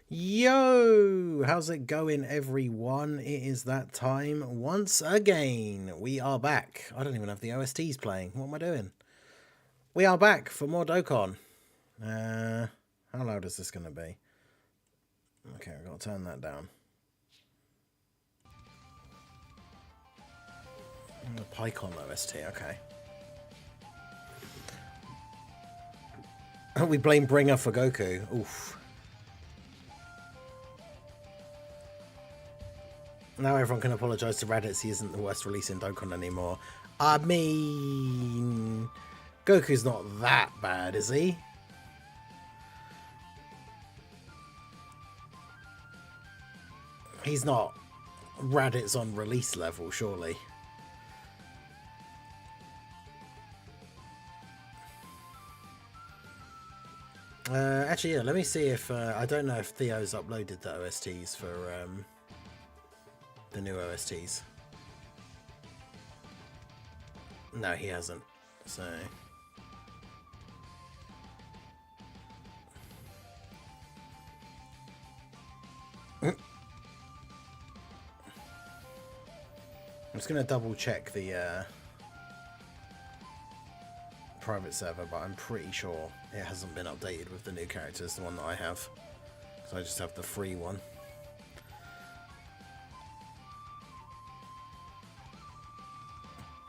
Yo, how's it going, everyone? It is that time once again. We are back. I don't even have the OSTs playing. What am I doing? We are back for more Dokkan. How loud is this going to be? Okay, I've got to turn that down. The Pycon OST, okay. We blame Bringer for Goku. Oof. Now everyone can apologise to Raditz. He isn't the worst release in Dokkan anymore. I mean, Goku's not that bad, is he? He's not Raditz on release level, surely. Actually, yeah, let me see if... I don't know if Theo's uploaded the OSTs for the new OSTs. No, he hasn't. So... I'm just going to double check the private server, but I'm pretty sure it hasn't been updated with the new characters, the one that I have. So I just have the free one.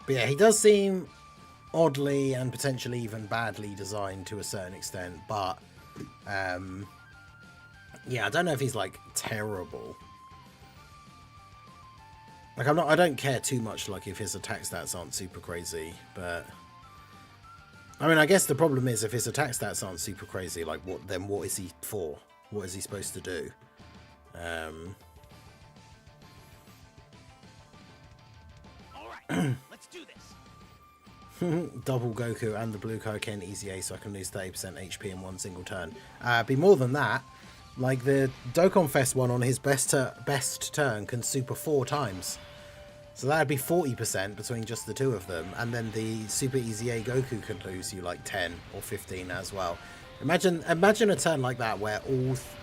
But yeah, he does seem oddly and potentially even badly designed to a certain extent, but yeah, I don't know if he's like terrible. Like I don't care too much like if his attack stats aren't super crazy, but I mean, I guess the problem is if his attack stats aren't super crazy, like what is he for? What is he supposed to do? Alright, let's do this. Double Goku and the blue Kaioken easy A, so I can lose 30% HP in one single turn. Be more than that. Like the Dokkan Fest one on his best turn can super 4 times. So that'd be 40% between just the two of them. And then the super easy A Goku could lose you like 10 or 15 as well. Imagine a turn like that where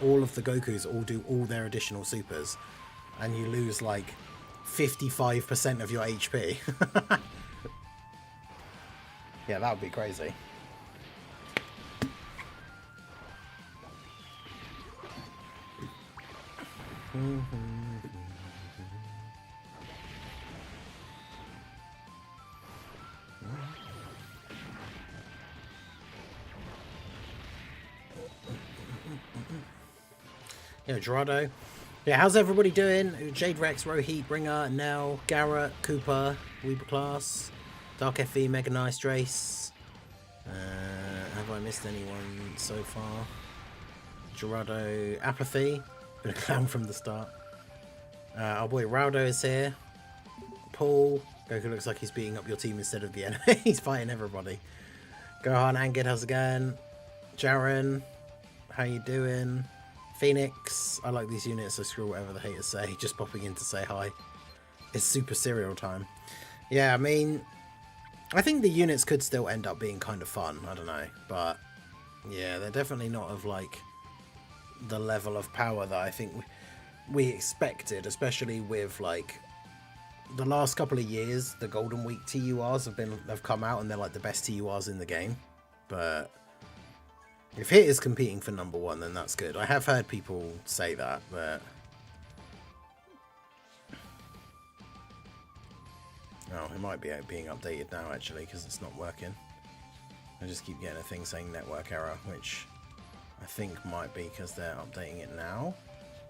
all of the Gokus all do all their additional supers. And you lose like 55% of your HP. Yeah, that would be crazy. Yeah, Gerardo. Yeah, how's everybody doing? Jade Rex, Rohit, Bringer, Nell, Garrett, Cooper, Weeber Class, Dark FV, Mega Nice, Drace. Have I missed anyone so far? Gerardo, Apathy. Been a clown from the start. Our boy Raudo is here. Paul. Goku looks like he's beating up your team instead of the enemy. He's fighting everybody. Gohan, Angid, how's it going? Jaren, how you doing? Phoenix, I like these units, so screw whatever the haters say. Just popping in to say hi. It's super serial time. Yeah, I mean, I think the units could still end up being kind of fun. I don't know. But, yeah, they're definitely not of, like, the level of power that I think we expected. Especially with, like, the last couple of years, the Golden Week TURs have come out and they're, like, the best TURs in the game. But if Hit is competing for #1, then that's good. I have heard people say that, but... Oh, it might be being updated now, actually, because it's not working. I just keep getting a thing saying network error, which I think might be because they're updating it now.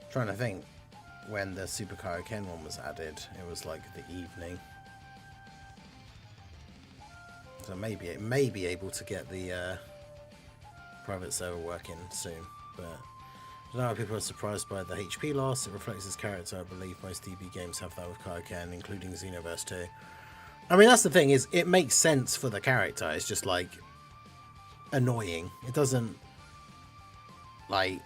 I'm trying to think when the Super Kaioken one was added. It was like the evening. So maybe it may be able to get the... private server working soon, but I don't know, people are surprised by the HP loss. It reflects his character. I believe most DB games have that with Kaioken, including Xenoverse 2. I mean, that's the thing, is it makes sense for the character. It's just like annoying. It doesn't, like,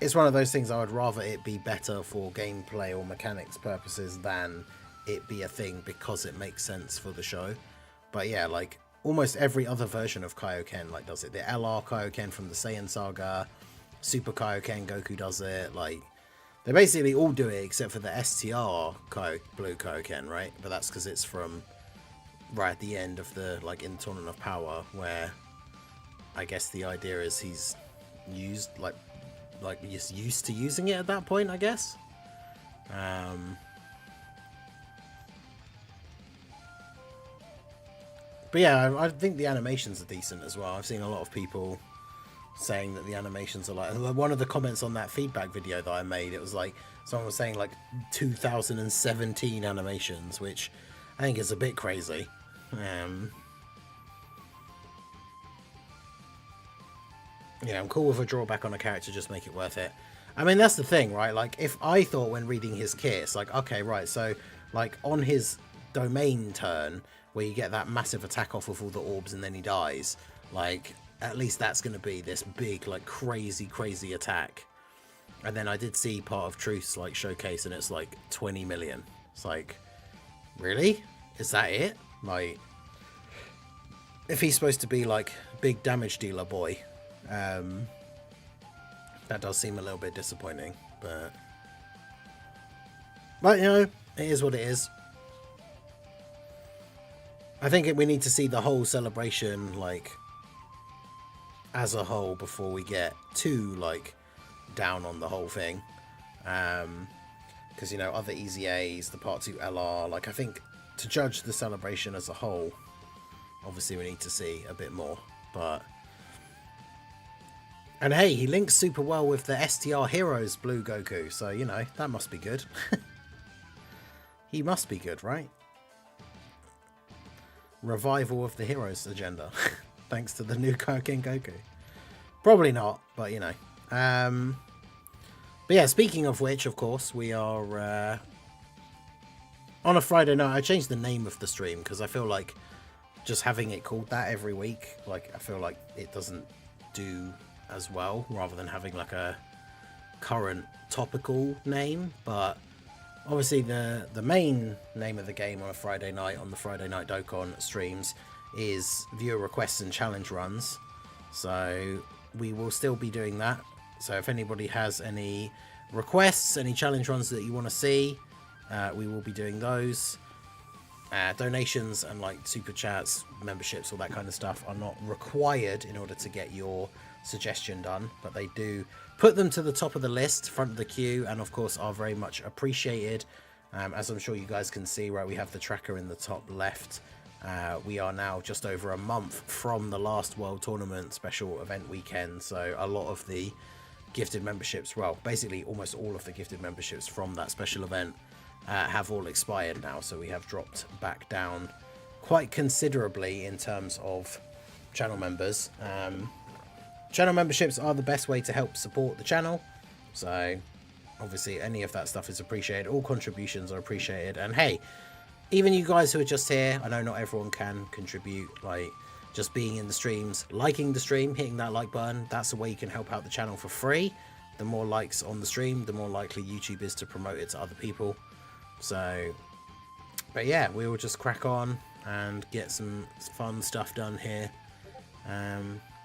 it's one of those things I would rather it be better for gameplay or mechanics purposes than it be a thing because it makes sense for the show. But yeah, like almost every other version of Kaioken like does it. The LR Kaioken from the Saiyan Saga, Super Kaioken Goku does it. Like, they basically all do it except for the STR Blue Kaioken, right? But that's because it's from right at the end of the, like, in Tournament of Power, where I guess the idea is he's used, like he's used to using it at that point, I guess. But yeah, I think the animations are decent as well. I've seen a lot of people saying that the animations are like, one of the comments on that feedback video that I made, it was like someone was saying like 2017 animations, which I think is a bit crazy. Yeah, I'm cool with a drawback on a character, just make it worth it. I mean, that's the thing, right? Like, if I thought when reading his kit, it's like, okay, right, so like on his domain turn where you get that massive attack off of all the orbs and then he dies, like, at least that's going to be this big, like, crazy attack. And then I did see part of Truth's, like, showcase, and it's like 20 million. It's like, really? Is that it? Like, if he's supposed to be, like, big damage dealer boy, that does seem a little bit disappointing. But you know, it is what it is. I think we need to see the whole celebration, like, as a whole before we get too, like, down on the whole thing. Because, you know, other Easy A's, the Part 2 LR, like, I think to judge the celebration as a whole, obviously we need to see a bit more. But, and hey, he links super well with the STR Heroes Blue Goku, so, you know, that must be good. He must be good, right? Revival of the Heroes agenda. Thanks to the new Kaioken Goku. Probably not, but you know. But yeah, speaking of which, of course, we are on a Friday night. I changed the name of the stream because I feel like just having it called that every week, like, I feel like it doesn't do as well, rather than having like a current topical name. But obviously the main name of the game on a Friday night on the Friday Night Dokkan streams is viewer requests and challenge runs. So we will still be doing that. So if anybody has any requests, any challenge runs that you want to see, we will be doing those. Donations and like super chats, memberships, all that kind of stuff are not required in order to get your suggestion done, but they do put them to the top of the list, front of the queue, and of course are very much appreciated. As I'm sure you guys can see, right, we have the tracker in the top left. We are now just over a month from the last World Tournament special event weekend, so a lot of the gifted memberships, well, basically almost all of the gifted memberships from that special event have all expired now, so we have dropped back down quite considerably in terms of channel members. Channel memberships are the best way to help support the channel, so obviously any of that stuff is appreciated. All contributions are appreciated, and hey, even you guys who are just here, I know not everyone can contribute, like just being in the streams, liking the stream, hitting that like button, that's the way you can help out the channel for free. The more likes on the stream, the more likely YouTube is to promote it to other people. So, but yeah, we will just crack on and get some fun stuff done here.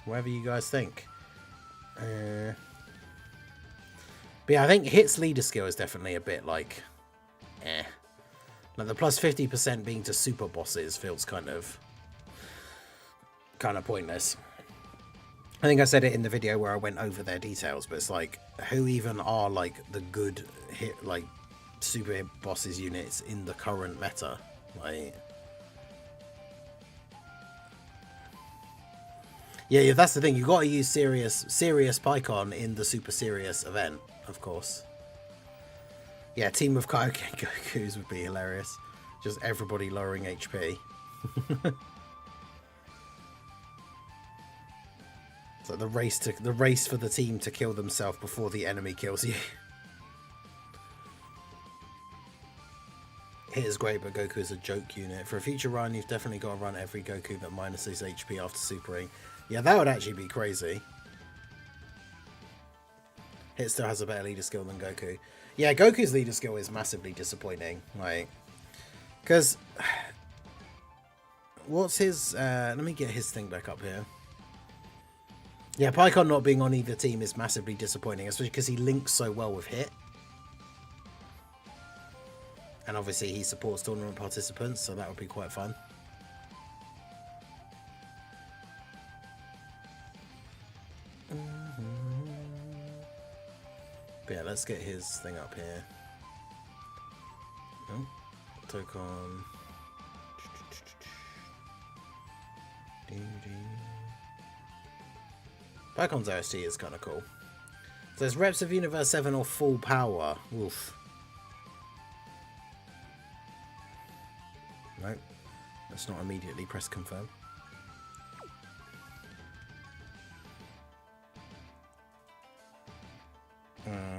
Whatever you guys think. But yeah, I think Hit's leader skill is definitely a bit like, like the plus 50% being to super bosses feels kind of pointless. I think I said it in the video where I went over their details, but it's like, who even are like the good hit, like super hit bosses units in the current meta? Like, yeah, that's the thing. You got to use serious Pycon in the super serious event, of course. Yeah, team of Kaioken Gokus would be hilarious. Just everybody lowering HP. It's like the race for the team to kill themselves before the enemy kills you. Hit is great, but Goku is a joke unit. For a future run, you've definitely got to run every Goku that minuses HP after supering. Yeah, that would actually be crazy. Hit still has a better leader skill than Goku. Yeah, Goku's leader skill is massively disappointing. Like, because what's his? Let me get his thing back up here. Yeah, Pycon not being on either team is massively disappointing, especially because he links so well with Hit. And obviously he supports tournament participants, so that would be quite fun. But yeah, let's get his thing up here. Oh, Dokkan. Pycon's OST is kind of cool. So there's reps of Universe 7 or full power. Oof. Nope. Let's not immediately press confirm.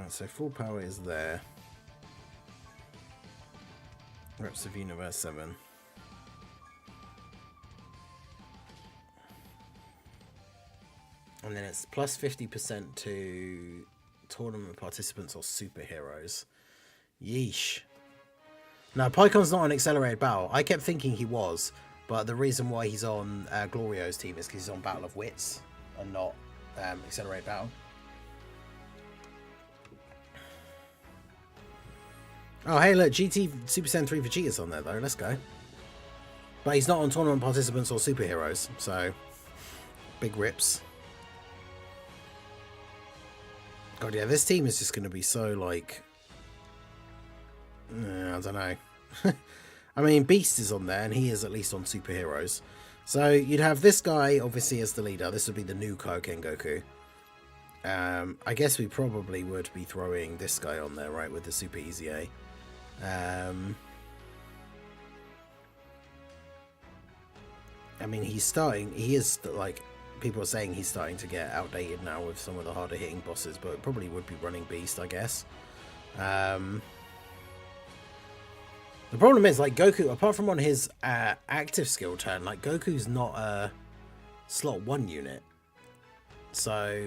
So full power is there. Reps of Universe 7. And then it's plus 50% to tournament participants or superheroes. Yeesh. No, Pycon's not on Accelerated Battle. I kept thinking he was, but the reason why he's on Glorio's team is because he's on Battle of Wits and not Accelerated Battle. Oh, hey, look, GT Super Saiyan 3 Vegeta's on there, though. Let's go. But he's not on tournament participants or superheroes, so big rips. God, yeah, this team is just going to be so, like... I don't know. I mean, Beast is on there, and he is at least on superheroes. So you'd have this guy, obviously, as the leader. This would be the new Kaioken Goku. I guess we probably would be throwing this guy on there, right, with the Super Easy A. I mean, he's starting... He is, like... People are saying he's starting to get outdated now with some of the harder hitting bosses, but probably would be running Beast, I guess. The problem is, like, Goku, apart from on his active skill turn, like, Goku's not a slot 1 unit. So...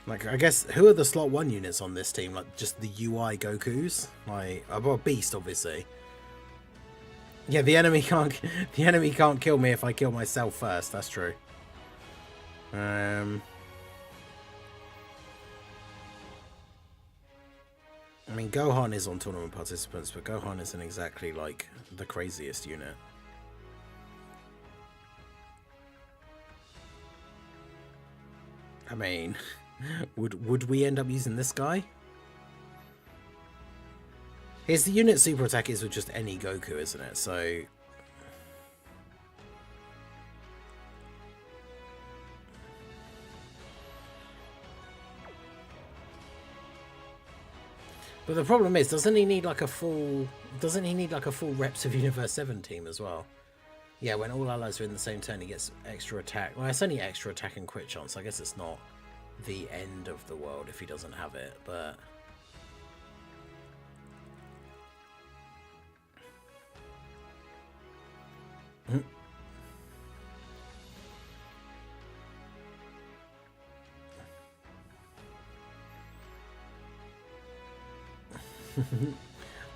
Like, I guess, who are the slot 1 units on this team? Like, just the UI Gokus? Like, well, Beast, obviously. Yeah, the enemy can't kill me if I kill myself first. That's true. I mean, Gohan is on tournament participants, but Gohan isn't exactly, like, the craziest unit. I mean... Would we end up using this guy? Here's the unit super attack is with just any Goku, isn't it? So... But the problem is, doesn't he need like a full Reps of Universe 7 team as well? Yeah, when all allies are in the same turn, he gets extra attack. Well, it's only extra attack and crit chance. I guess it's not the end of the world if he doesn't have it, but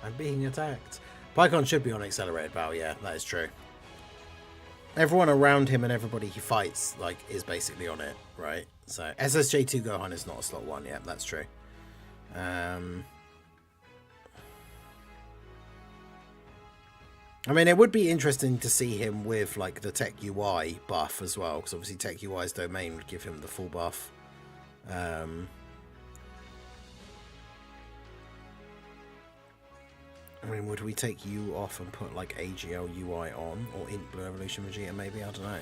I'm being attacked. Pycon should be on Accelerated Battle, yeah, that is true. Everyone around him and everybody he fights, like, is basically on it, right? So, SSJ2 Gohan is not a slot 1, yeah, that's true. I mean, it would be interesting to see him with, like, the Tech UI buff as well, because obviously Tech UI's domain would give him the full buff. I mean, would we take U off and put, like, AGL UI on? Or Int Blue Evolution Vegeta, maybe? I don't know.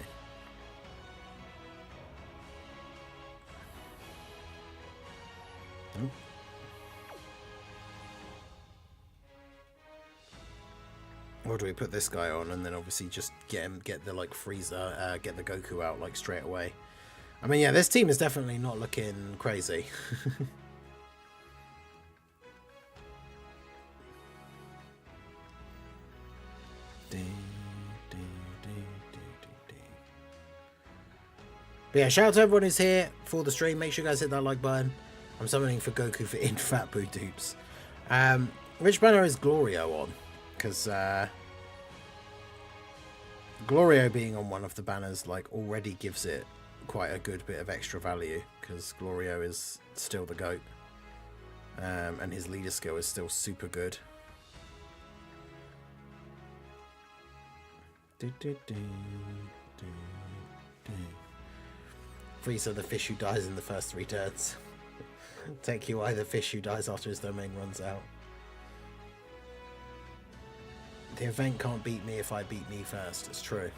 Nope. Or do we put this guy on and then obviously just get the, like, Frieza, get the Goku out, like, straight away? I mean, yeah, this team is definitely not looking crazy. But yeah, shout out to everyone who's here for the stream. Make sure you guys hit that like button. I'm summoning for Goku for in Fat Boo dupes. Which banner is Glorio on? Because Glorio being on one of the banners like already gives it quite a good bit of extra value, because Glorio is still the GOAT. And his leader skill is still super good. Frieza, the fish who dies in the first 3 turns. Take UI, the fish who dies after his domain runs out. The event can't beat me if I beat me first. It's true.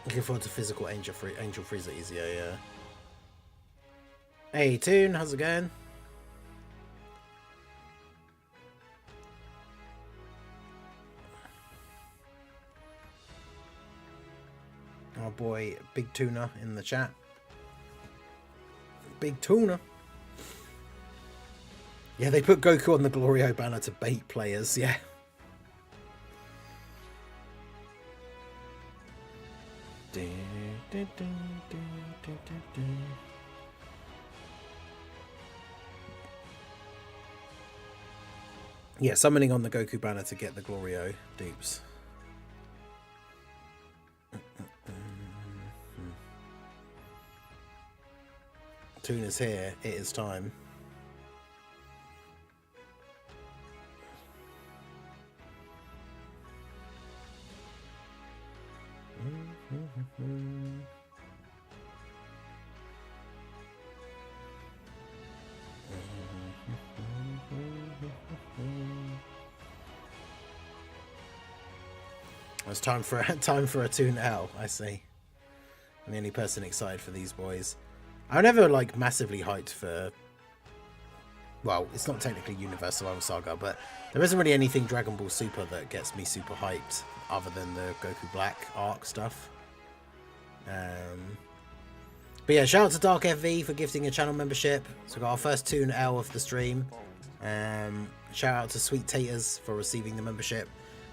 Looking forward to physical Angel Frieza easier, yeah. Hey Toon, how's it going? Our boy Big Tuna in the chat. Big Tuna. Yeah, they put Goku on the Glorio banner to bait players, yeah. Yeah, summoning on the Goku banner to get the Glorio dupes. Toon is here. It is time. It's time for a Toon L, I see. I'm the only person excited for these boys. I'm never like massively hyped for, well, it's not technically Universe Survival Saga, but there isn't really anything Dragon Ball Super that gets me super hyped other than the Goku Black arc stuff. But yeah, shout out to Dark FV for gifting a channel membership. So we got our first Toon L of the stream. Shout out to Sweet Taters for receiving the membership.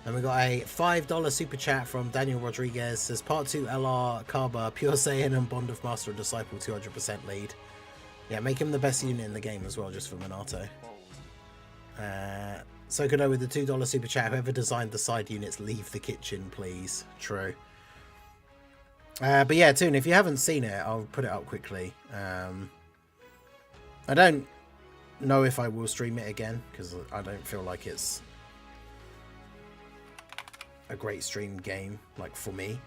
And we got a $5 super chat from Daniel Rodriguez. Says Part 2 LR, Kaba, Pure Saiyan and Bond of Master and Disciple 200% lead. Yeah, make him the best unit in the game as well, just for Minato. Sokodo with the $2 super chat. Whoever designed the side units, leave the kitchen, please. True. But yeah, Toon, if you haven't seen it, I'll put it up quickly. I don't know if I will stream it again, because I don't feel like it's a great stream game, like, for me.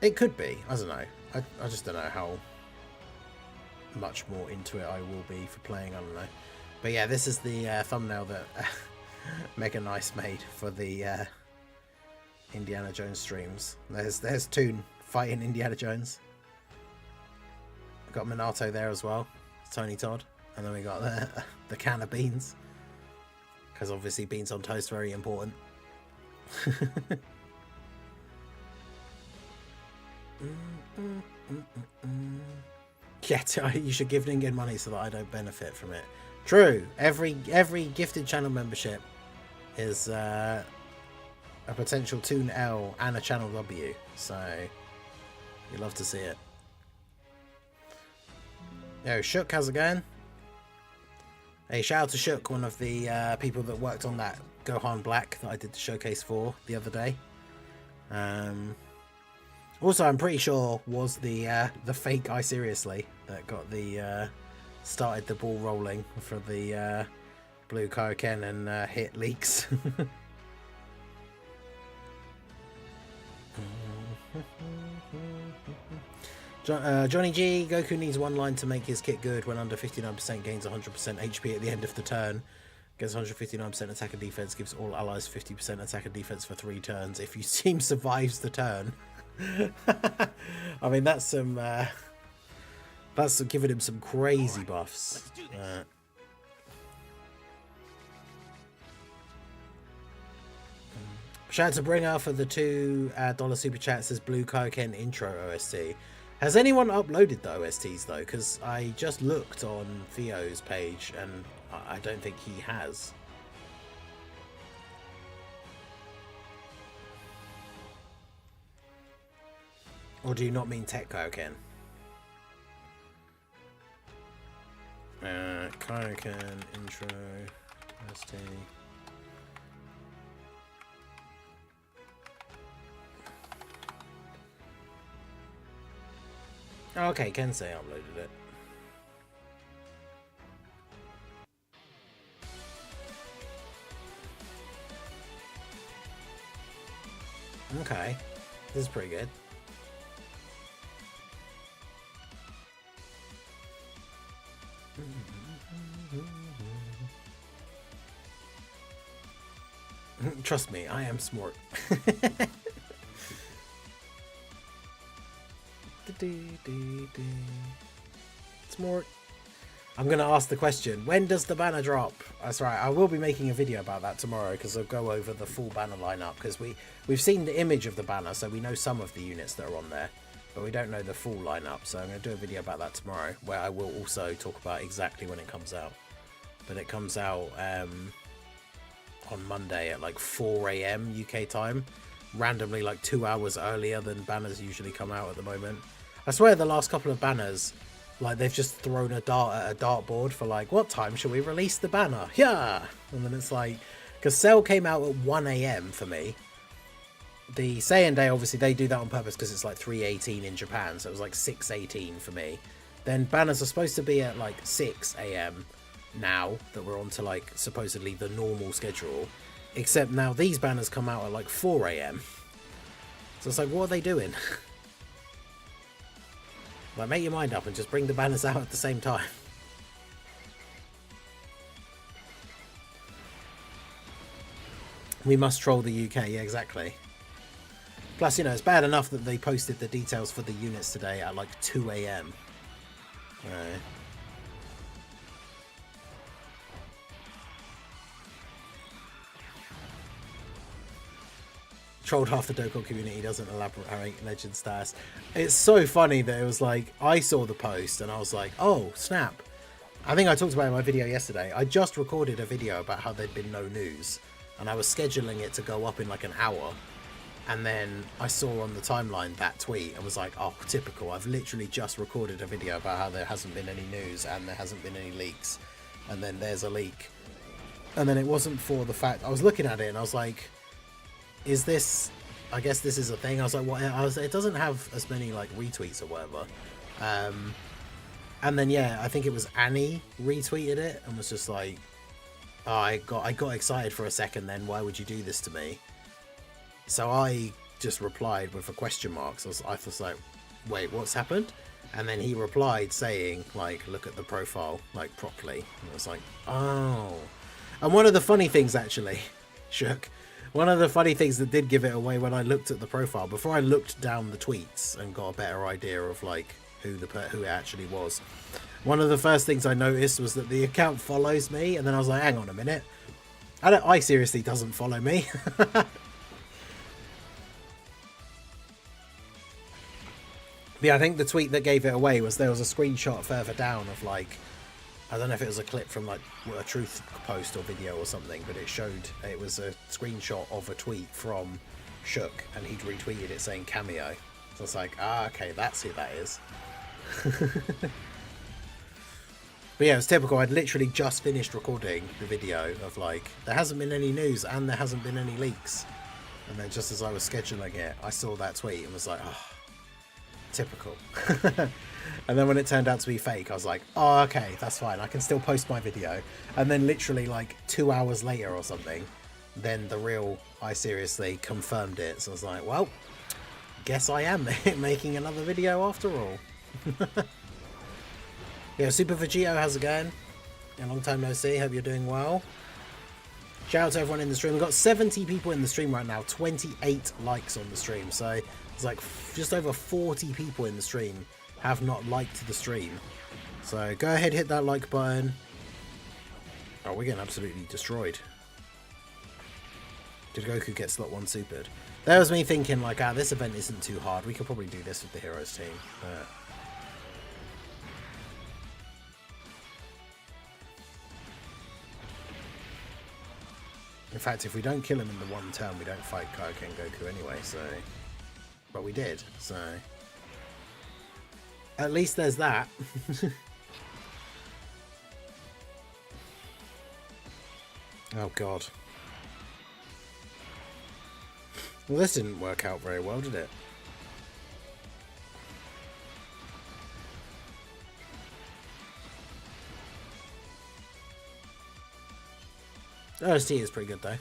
It could be, I don't know. I just don't know how much more into it I will be for playing, I don't know. But yeah, this is the thumbnail that Mega Nice made for the Indiana Jones streams. There's Toon fighting Indiana Jones. We've got Minato there as well, Tony Todd. And then we got the can of beans, because obviously beans on toast, very important. Yeah, you should give Ningen money so that I don't benefit from it. True. Every gifted channel membership is a potential Toon L and a channel W, so you'd love to see it. Yo, Shook, how's it going? Hey, shout out to Shook, one of the people that worked on that Gohan Black that I did the showcase for the other day. Also, I'm pretty sure was the fake I Seriously that got the started the ball rolling for the Blue Kaioken and hit leaks. Johnny G, Goku needs one line to make his kit good. When under 59% gains 100% HP at the end of the turn. Gets 159% attack and defense, gives all allies 50% attack and defense for 3 turns. If your team survives the turn. I mean, that's some that's giving him some crazy buffs. Shout out to Bringer for the $2 super chat. Says Blue Kaioken intro OST. Has anyone uploaded the OSTs though? Because I just looked on Theo's page and I don't think he has. Or do you not mean Tech Kaioken? Hurricane, intro, ST. Okay, Kensei uploaded it. Okay, this is pretty good. Trust me, I am smart. Smart. I'm going to ask the question, when does the banner drop? That's right, I will be making a video about that tomorrow because I'll go over the full banner lineup because we've seen the image of the banner, so we know some of the units that are on there, but we don't know the full lineup. So I'm going to do a video about that tomorrow where I will also talk about exactly when it comes out. But it comes out on Monday at like 4 AM UK time, randomly like 2 hours earlier than banners usually come out at the moment. I swear the last couple of banners, like they've just thrown a dart at a dartboard for like, what time should we release the banner? Yeah! And then it's like, because Cell came out at 1 AM for me. The Saiyan Day, obviously they do that on purpose because it's like 3:18 in Japan, so it was like 6:18 for me. Then banners are supposed to be at like 6 AM now that we're on to like supposedly the normal schedule, except now these banners come out at like 4 AM. So it's like, what are they doing? Like, make your mind up and just bring the banners out at the same time. We must troll the UK, yeah, exactly. Plus, you know, it's bad enough that they posted the details for the units today at like 2 AM. Trolled half the Dokkan community, doesn't elaborate legend status. It's so funny that it was like, I saw the post and I was like, oh, snap. I think I talked about it in my video yesterday. I just recorded a video about how there'd been no news and I was scheduling it to go up in like an hour. And then I saw on the timeline that tweet and was like, oh, typical. I've literally just recorded a video about how there hasn't been any news and there hasn't been any leaks. And then there's a leak. And then it wasn't for the fact, I was looking at it and I was like, is this, I guess this is a thing. I was like, what? It doesn't have as many like retweets or whatever. And then yeah, I think it was Annie retweeted it and was just like, oh, I got excited for a second then, why would you do this to me? So I just replied with a question mark. So I was like, wait, what's happened? And then he replied saying like, look at the profile like properly. And I was like, oh. And one of the funny things actually, Shook, one of the funny things that did give it away when I looked at the profile, before I looked down the tweets and got a better idea of like who it actually was, one of the first things I noticed was that the account follows me, and then I was like, hang on a minute, I seriously doesn't follow me. Yeah, I think the tweet that gave it away was there was a screenshot further down of like, I don't know if it was a clip from like a truth post or video or something, but it was a screenshot of a tweet from Shook and he'd retweeted it saying cameo. So it's like, ah, okay, that's who that is. But yeah, it was typical. I'd literally just finished recording the video of like, there hasn't been any news and there hasn't been any leaks. And then just as I was scheduling it, I saw that tweet and was like, oh, typical. And then when it turned out to be fake, I was like, oh, okay, that's fine. I can still post my video. And then literally like 2 hours later or something, then the real I Seriously confirmed it. So I was like, well, guess I am making another video after all. Yeah, Super Vegito, how's it going? A long time no see. Hope you're doing well. Shout out to everyone in the stream. We've got 70 people in the stream right now, 28 likes on the stream. So it's like just over 40 people in the stream have not liked the stream. So go ahead, hit that like button. Oh, we're getting absolutely destroyed. Did Goku get slot 1 supered? That was me thinking like, this event isn't too hard. We could probably do this with the Heroes team. In fact, if we don't kill him in the one turn, we don't fight Kaioken Goku anyway, so... But we did, so... At least there's that. Oh god. Well, this didn't work out very well, did it? OST is pretty good though.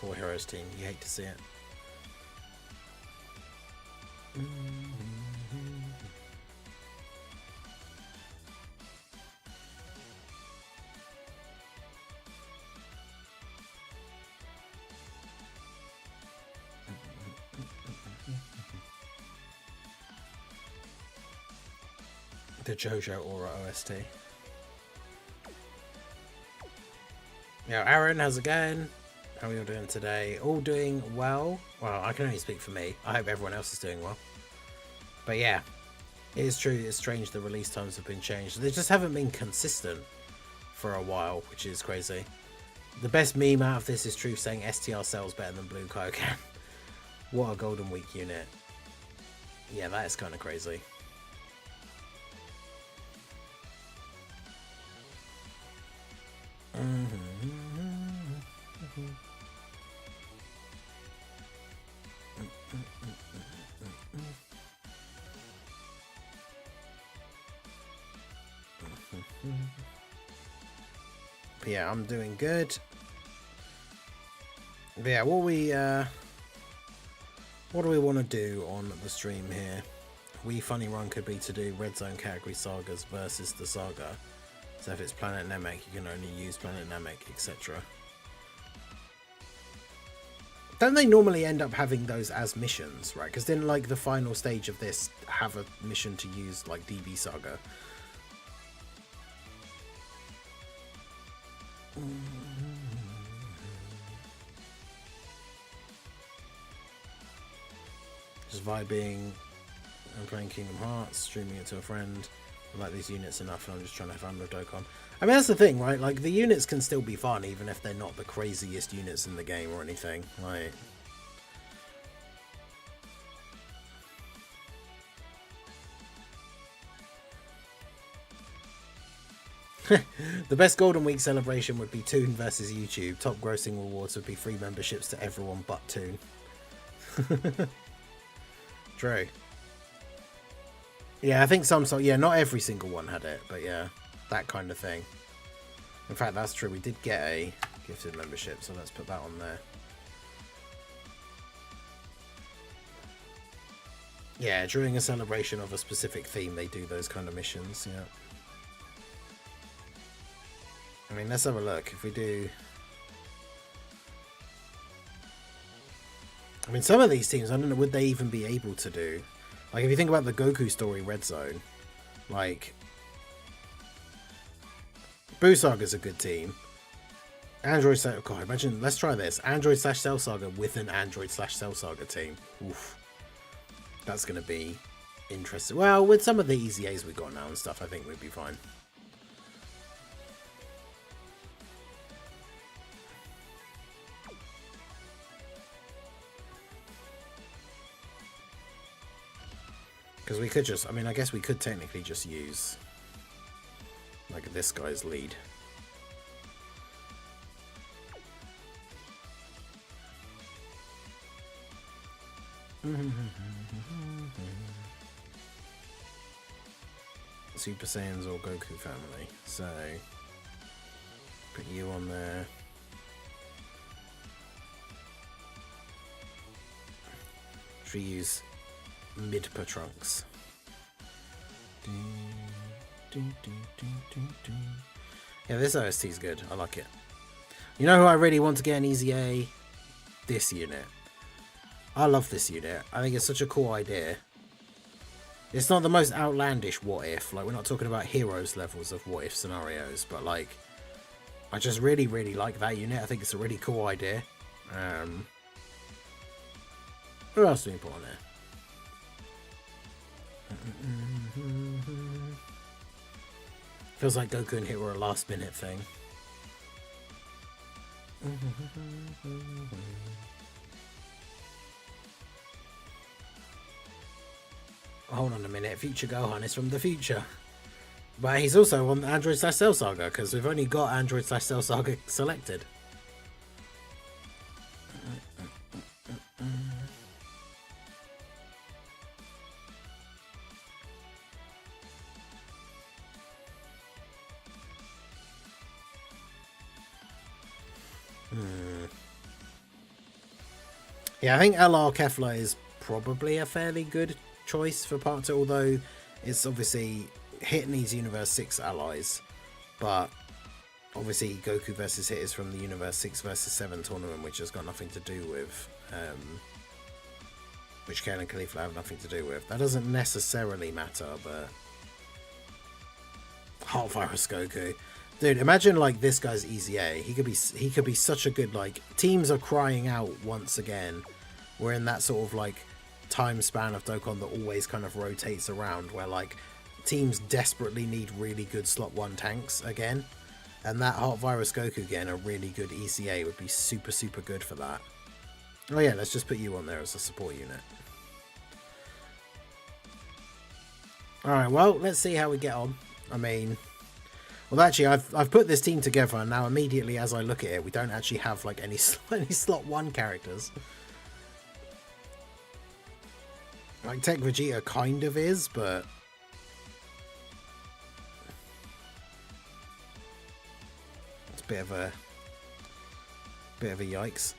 Poor Heroes team, you hate to see it. The JoJo Aura OST. Now, Aaron, how's it going? How are you all doing today? All doing well. Well, I can only speak for me. I hope everyone else is doing well. But yeah, it is true. It's strange the release times have been changed. They just haven't been consistent for a while, which is crazy. The best meme out of this is Truth saying STR sells better than Blue Kokan. What a Golden Week unit. Yeah, that is kind of crazy. But yeah, I'm doing good. But yeah, what do we want to do on the stream here? Funny run could be to do red zone category sagas versus the saga. So if it's Planet Namek, you can only use Planet Namek, etc. Don't they normally end up having those as missions, right? Because then, like, the final stage of this have a mission to use, like, DB Saga. Just vibing. I'm playing Kingdom Hearts, streaming it to a friend. I like these units enough, and I'm just trying to have fun with Dokkan. I mean, that's the thing, right? Like, the units can still be fun, even if they're not the craziest units in the game or anything. Like, the best Golden Week celebration would be Toon versus YouTube. Top grossing rewards would be free memberships to everyone but Toon. True. Yeah, I think yeah, not every single one had it, but yeah, that kind of thing. In fact, that's true. We did get a gifted membership, so let's put that on there. Yeah, during a celebration of a specific theme, they do those kind of missions, yeah. I mean, let's have a look. If we do... I mean, some of these teams, I don't know, would they even be able to do? Like, if you think about the Goku story Red Zone, like... Boo Saga's a good team. Android slash... God, imagine... Let's try this. Android slash Cell Saga with an Android slash Cell Saga team. Oof. That's going to be interesting. Well, with some of the easy A's we've got now and stuff, I think we'd be fine. Because we could just... I mean, I guess we could technically just use... like this guy's lead. Super Saiyans or Goku family. So put you on there. Should we use Midpa Trunks? Yeah, this OST is good. I like it. You know who I really want to get an easy A? This unit. I love this unit. I think it's such a cool idea. It's not the most outlandish what if. Like, we're not talking about heroes levels of what if scenarios, but like, I just really, really like that unit. I think it's a really cool idea. Who else do we put on there? Feels like Goku and Hit were a last minute thing. Put hold on a minute. Future Gohan is from the future. But he's also on Android / Cell Saga, because we've only got Android / Cell Saga selected. Yeah, I think LR Kefla is probably a fairly good choice for part 2, although it's obviously Hit needs Universe 6 allies, but obviously Goku versus Hit is from the Universe 6 versus 7 tournament, which has got nothing to do with, which Kale and Khalifa have nothing to do with. That doesn't necessarily matter, but Heart Virus Goku. Dude, imagine like this guy's EZA. He could be such a good, like, teams are crying out once again. We're in that sort of like time span of Dokkan that always kind of rotates around, where like teams desperately need really good slot 1 tanks again. And that Heart Virus Goku again, a really good ECA, would be super, super good for that. Oh yeah, let's just put you on there as a support unit. Alright, well, let's see how we get on. I mean, well, actually, I've put this team together, and now immediately as I look at it, we don't actually have like any slot 1 characters. Like Tech Vegeta kind of is, but it's a bit of a yikes.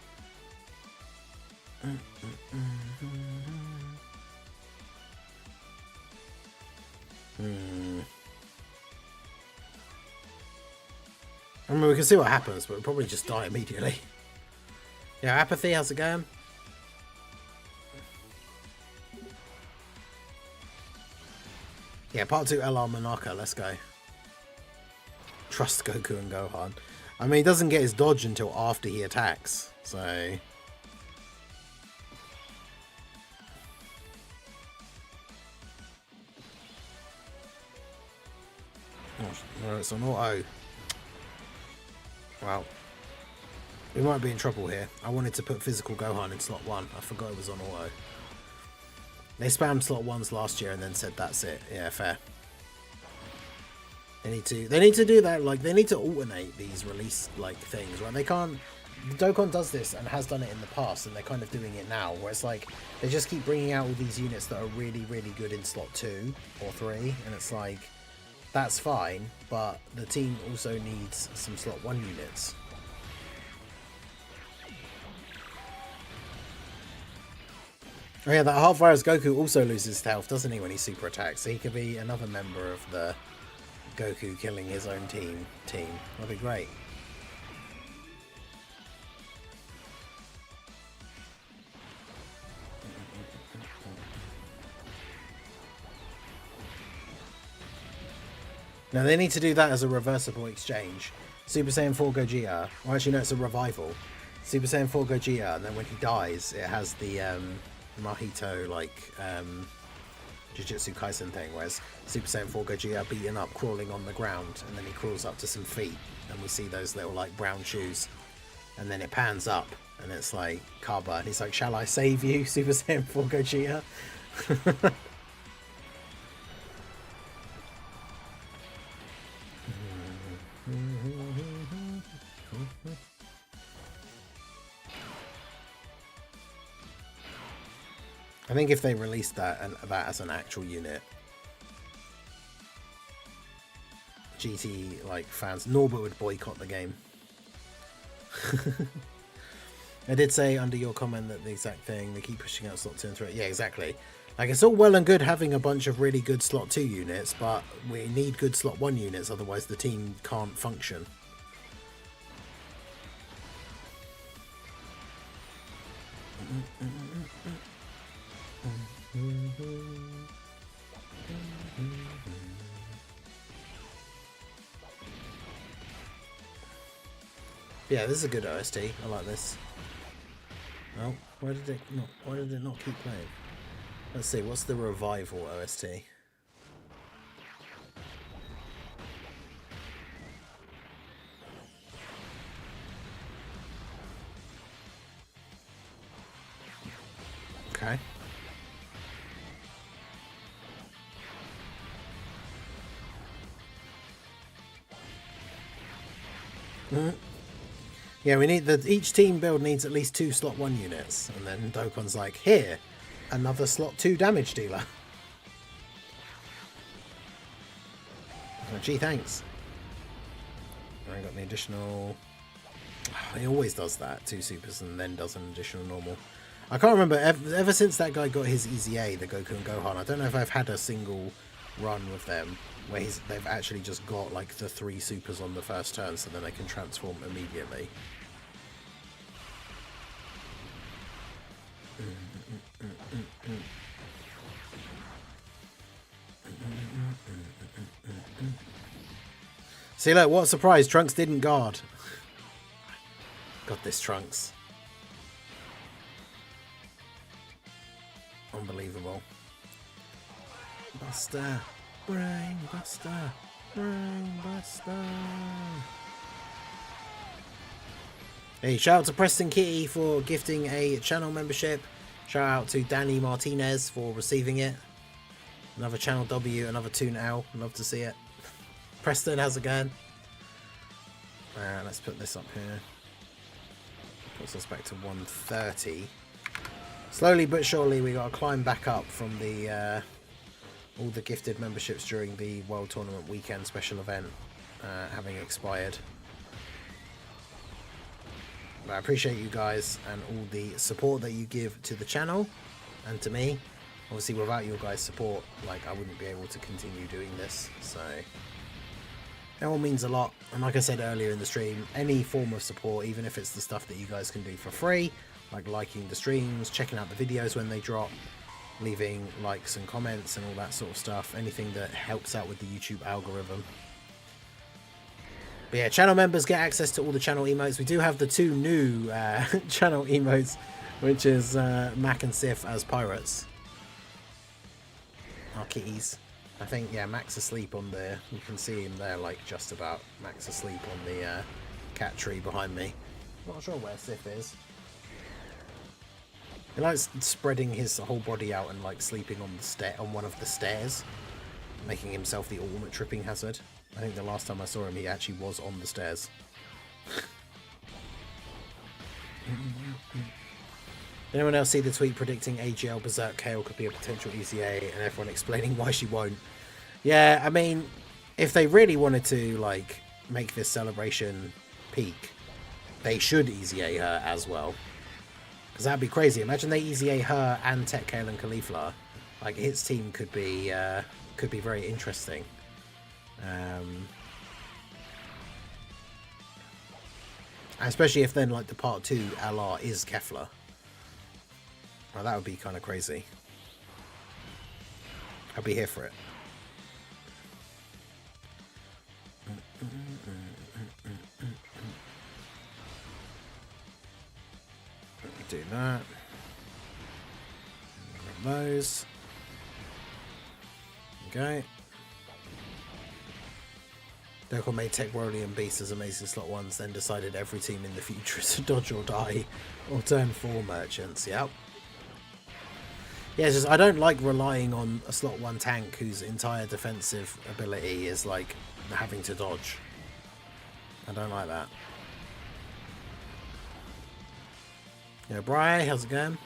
I mean, we can see what happens, but we'll probably just die immediately. Yeah, Apathy, how's it going? Yeah, part 2 LR Monarcha, let's go. Trust Goku and Gohan. I mean, he doesn't get his dodge until after he attacks, so... Oh, it's on auto. Wow. We might be in trouble here. I wanted to put physical Gohan in slot 1. I forgot it was on auto. They spammed slot 1s last year and then said that's it. Yeah, fair. They need to do that. Like, they need to alternate these release like things, right? They can't. Dokkan does this and has done it in the past, and they're kind of doing it now, where it's like they just keep bringing out all these units that are really, really good in slot 2 or 3, and it's like, that's fine, but the team also needs some slot 1 units. Oh yeah, that Heart Virus Goku also loses health, doesn't he, when he super attacks? So he could be another member of the Goku killing his own team. That'd be great. Now they need to do that as a reversible exchange. Super Saiyan 4 Gogeta, or actually no, it's a revival. Super Saiyan 4 Gogeta, and then when he dies, it has the Mahito, like, Jujutsu Kaisen thing, whereas Super Saiyan 4 Gogeta beaten up, crawling on the ground, and then he crawls up to some feet, and we see those little, like, brown shoes. And then it pans up, and it's like, Kaba, and he's like, shall I save you, Super Saiyan 4 Gogeta? I think if they released that and that as an actual unit, GT like fans, Norbert would boycott the game. I did say under your comment that the exact thing, they keep pushing out slot 2 and 3. Yeah, exactly. Like, it's all well and good having a bunch of really good slot 2 units, but we need good slot 1 units, otherwise the team can't function. Yeah, this is a good OST. I like this. Oh, why did it not keep playing? Let's see, what's the revival OST? Okay. Yeah, we need each team build needs at least 2 slot 1 units, and then Dokkan's like, here, another slot 2 damage dealer. Oh, gee, thanks. I got the additional. Oh, he always does that, 2 supers and then does an additional normal. I can't remember ever since that guy got his Easy A, the Goku and Gohan. I don't know if I've had a single run with them where they've actually just got like the 3 supers on the first turn, so then they can transform immediately. See, look, what a surprise, Trunks didn't guard. Got this, Trunks. Unbelievable. Buster, Brain Buster, Brain Buster. Hey, shout out to Preston Kitty for gifting a channel membership. Shout out to Danny Martinez for receiving it. Another channel W, another Toon Owl. Love to see it. Preston, how's it going? Let's put this up here. Puts us back to 130. Slowly but surely we got to climb back up from the all the gifted memberships during the World Tournament Weekend special event having expired. But I appreciate you guys and all the support that you give to the channel and to me. Obviously without your guys' support, like, I wouldn't be able to continue doing this, so it all means a lot. And like I said earlier in the stream, any form of support, even if it's the stuff that you guys can do for free, like liking the streams, checking out the videos when they drop, leaving likes and comments and all that sort of stuff, anything that helps out with the YouTube algorithm. But yeah, channel members get access to all the channel emotes. We do have the 2 new channel emotes, which is Mac and Sif as pirates. Our kitties. I think, yeah, Mac's asleep on there. You can see him there, like, just about. Mac's asleep on the cat tree behind me. Not sure where Sif is. He likes spreading his whole body out and, like, sleeping on on one of the stairs, making himself the ultimate tripping hazard. I think the last time I saw him, he actually was on the stairs. Anyone else see the tweet predicting AGL Berserk Kale could be a potential ECA and everyone explaining why she won't? Yeah, I mean, if they really wanted to, like, make this celebration peak, they should EZA her as well. Because that'd be crazy. Imagine they EZA her and Tech Kale and Caulifla. Like, his team could be very interesting. Especially if then, like, the part 2 LR is Kefla. Well, that would be kind of crazy. I'd be here for it. Do that. Grab those. Okay. Dokkan made Tech Broly and Beast as amazing slot 1s, then decided every team in the future is to dodge or die or turn 4 merchants. Yep. Yeah, it's just I don't like relying on a slot 1 tank whose entire defensive ability is like having to dodge. I don't like that. Yo, Bri, how's it going?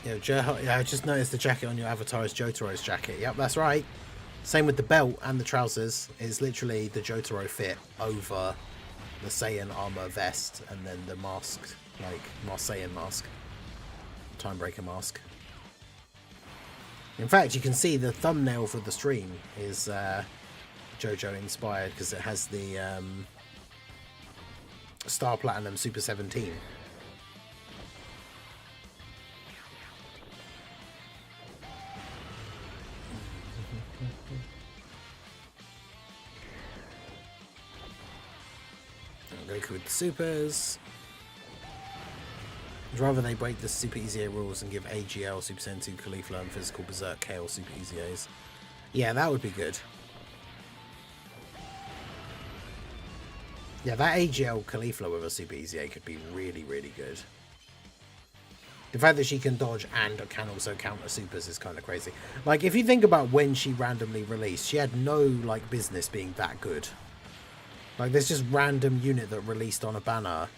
Yo, yeah, I just noticed the jacket on your avatar is Jotaro's jacket. Yep, that's right. Same with the belt and the trousers. Is literally the Jotaro fit over the Saiyan armor vest and then the mask, like Saiyan mask. Timebreaker mask. In fact, you can see the thumbnail for the stream is JoJo inspired because it has the Star Platinum Super 17. I'll go with the supers. I'd rather they break the Super EZA rules and give AGL, Super Saiyan 2, Caulifla and Physical Berserk Kale Super EZAs. Yeah, that would be good. Yeah, that AGL Caulifla with a Super EZA could be really, really good. The fact that she can dodge and can also counter supers is kind of crazy. Like, if you think about when she randomly released, she had no, like, business being that good. Like, there's just random unit that released on a banner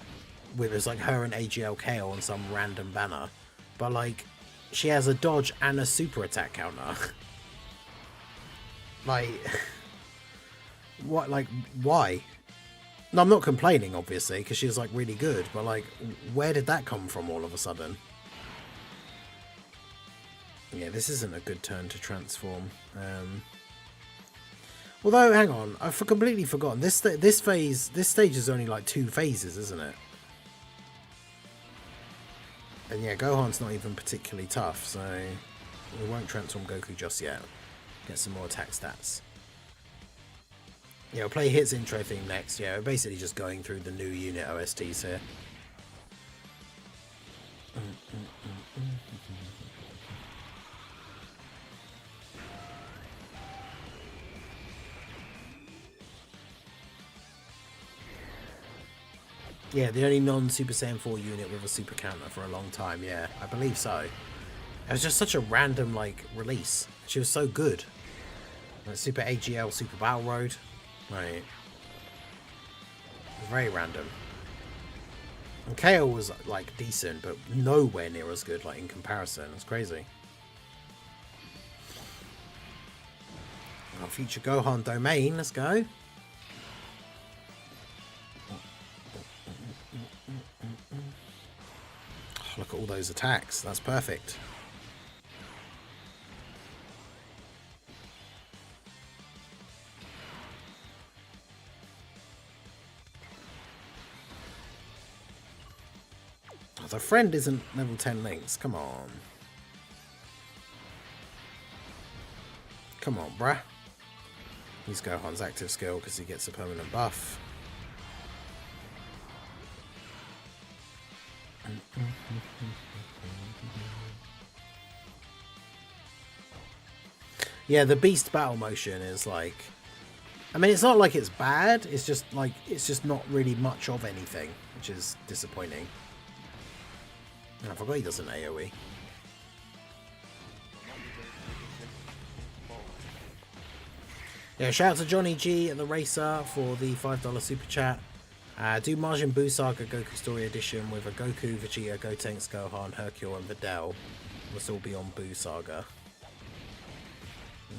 with it's like her and AGL KO on some random banner. But, like, she has a dodge and a super attack counter. Like, what? Like, why? No, I'm not complaining, obviously, because she's, like, really good. But, like, where did that come from all of a sudden? Yeah, this isn't a good turn to transform. Although, hang on, I've completely forgotten. This stage is only, like, 2 phases, isn't it? And yeah, Gohan's not even particularly tough, so we won't transform Goku just yet. Get some more attack stats. Yeah, we'll play Hit's intro theme next. Yeah, we're basically just going through the new unit OSTs here. Yeah, the only non-Super Saiyan 4 unit with a super counter for a long time. Yeah, I believe so. It was just such a random, like, release. She was so good. Like, Super AGL, Super Battle Road. Right. Very random. And KO was, like, decent, but nowhere near as good, like, in comparison. It's crazy. Our future Gohan domain. Let's go. Oh, look at all those attacks. That's perfect. Oh, the friend isn't level 10 links. Come on. Come on, bruh. Use Gohan's active skill because he gets a permanent buff. Yeah, the beast battle motion is like... I mean, it's not like it's bad. It's just like, it's just not really much of anything, which is disappointing. And I forgot he does an AoE. Yeah, shout out to Johnny G at the Racer for the $5 super chat. Do Majin Buu Saga Goku Story Edition with a Goku, Vegeta, Gotenks, Gohan, Hercule, and Videl. Must all be on Buu Saga.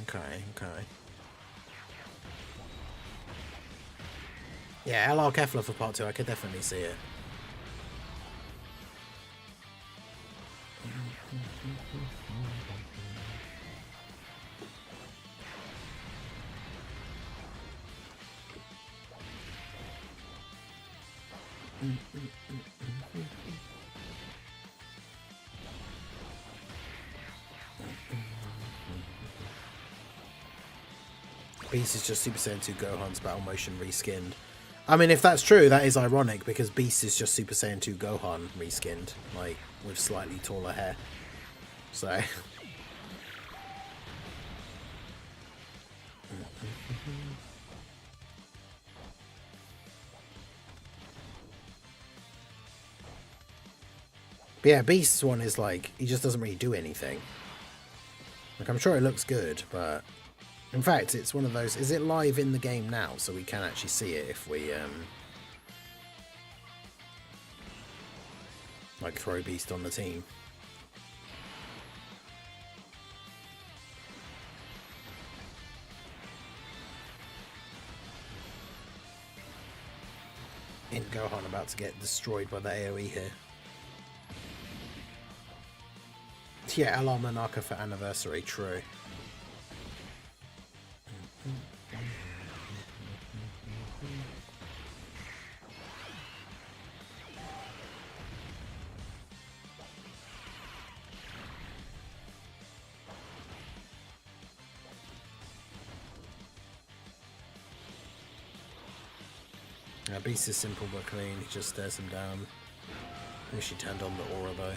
Okay, okay. Yeah, LR Kefla for part 2. I could definitely see it. Beast is just Super Saiyan 2 Gohan's battle motion reskinned. I mean, if that's true, that is ironic because Beast is just Super Saiyan 2 Gohan reskinned, like with slightly taller hair. So. But yeah, Beast's one is like, he just doesn't really do anything. Like, I'm sure it looks good, but... In fact, it's one of those... Is it live in the game now, so we can actually see it if we, like, throw Beast on the team? In Gohan about to get destroyed by the AoE here. Yeah, LR Monarcha for anniversary, true. Beast is simple but clean, he just stares him down. Wish he turned on the aura though.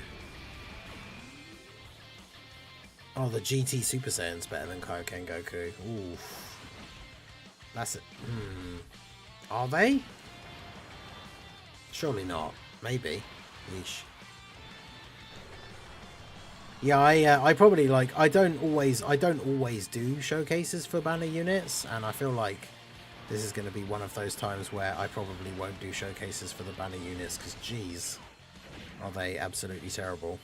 Oh, the GT Super Saiyan's better than Kaioken Goku. Ooh. That's it. Are they? Surely not. Maybe. Yeesh. Yeah, I probably I don't always do showcases for banner units, and I feel like This is going to be one of those times where I probably won't do showcases for the banner units, because geez, are they absolutely terrible.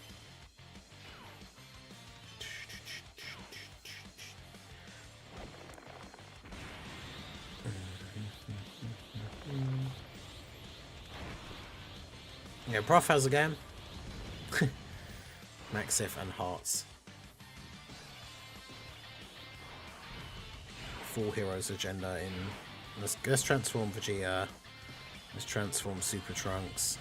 Yeah, Prof, how's the game? Maxif and Hearts. Full Heroes agenda in... Let's transform Vegeta. Let's transform Super Trunks.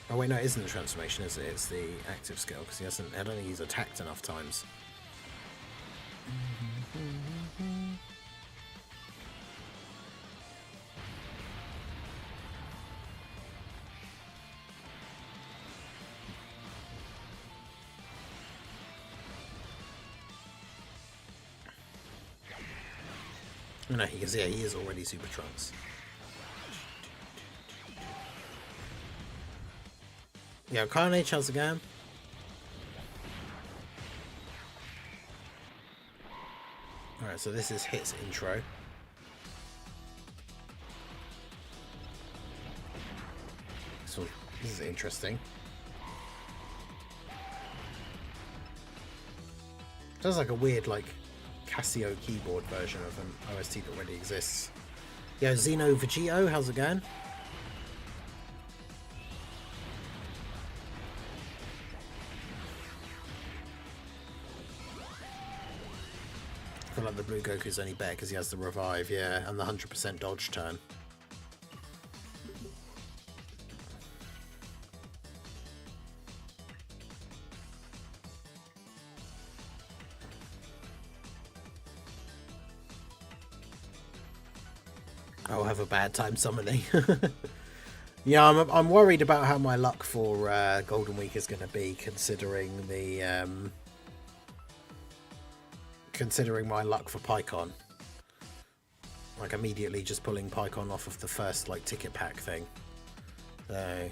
Oh wait, no, it isn't the transformation, is it? It's the active skill, because he hasn't... I don't think he's attacked enough times. No, he is already Super Trunks. Yeah, Carnage, how's it going? Alright, so this is Hit's intro. So this is interesting. Sounds like a weird, like, Casio keyboard version of an OST that already exists. Yo, Xeno Vegito, how's it going? I feel like the blue Goku's only better because he has the revive, yeah, and the 100% dodge turn. I'll have a bad time summoning. Yeah, I'm worried about how my luck for Golden Week is going to be, considering the considering my luck for PyCon. Like immediately just pulling PyCon off of the first like ticket pack thing. So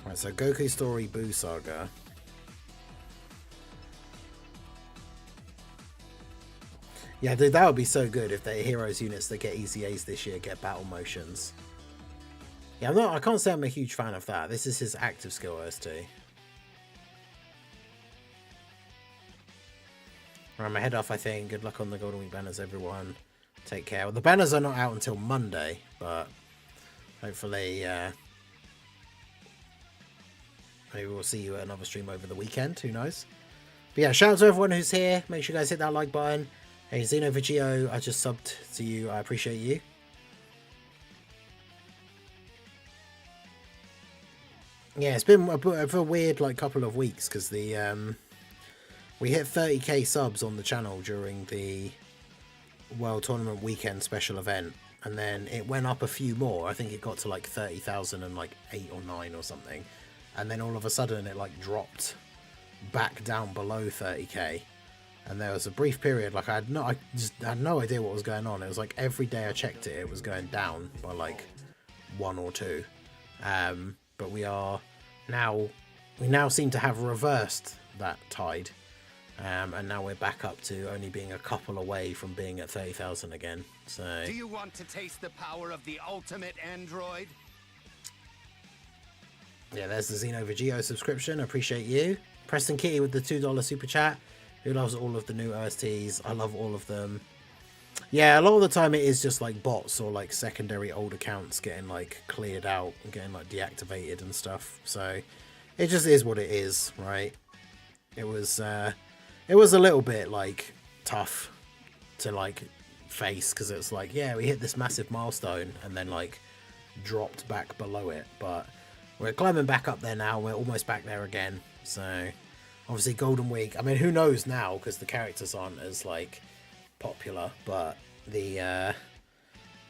right, so Goku Story Boo Saga. Yeah, dude, that would be so good if the Heroes units that get easy A's this year get battle motions. Yeah, I can't say I'm a huge fan of that. This is his active skill OST. Right, I'm head off, I think. Good luck on the Golden Week banners, everyone. Take care. Well, the banners are not out until Monday, but hopefully maybe we'll see you at another stream over the weekend. Who knows? But yeah, shout out to everyone who's here. Make sure you guys hit that like button. Hey, Xeno Vegito, I just subbed to you. I appreciate you. Yeah, it's been a weird like couple of weeks because the we hit 30k subs on the channel during the World Tournament weekend special event, and then it went up a few more. I think it got to like 30,000 and like 8 or 9 or something, and then all of a sudden it like dropped back down below 30k. And there was a brief period, like I just had no idea what was going on. It was like every day I checked it, it was going down by like 1 or 2. But we now seem to have reversed that tide. And now we're back up to only being a couple away from being at 30,000 again. So do you want to taste the power of the ultimate android? Yeah, there's the Xeno Vegito subscription. I appreciate you. Preston Kitty with the $2 super chat. Who loves all of the new OSTs? I love all of them. Yeah, a lot of the time it is just like bots or like secondary old accounts getting like cleared out and getting like deactivated and stuff. So it just is what it is, right? It was a little bit like tough to like face, because it's like, yeah, we hit this massive milestone and then like dropped back below it, but we're climbing back up there now. We're almost back there again. So obviously Golden Week, I mean, who knows now, because the characters aren't as like popular, but the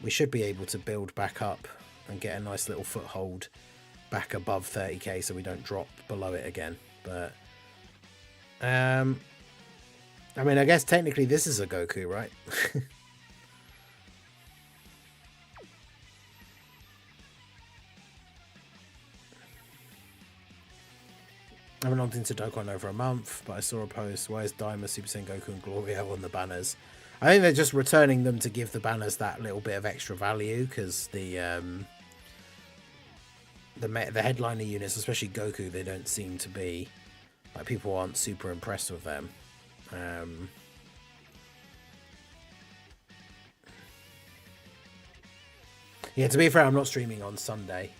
we should be able to build back up and get a nice little foothold back above 30k so we don't drop below it again. But I mean, I guess technically this is a Goku, right? I haven't logged into Dokkan over a month, but I saw a post. Why is Daima, Super Saiyan Goku, and Glorio on the banners? I think they're just returning them to give the banners that little bit of extra value, because the headliner units, especially Goku, they don't seem to be, like, people aren't super impressed with them. Yeah, to be fair, I'm not streaming on Sunday.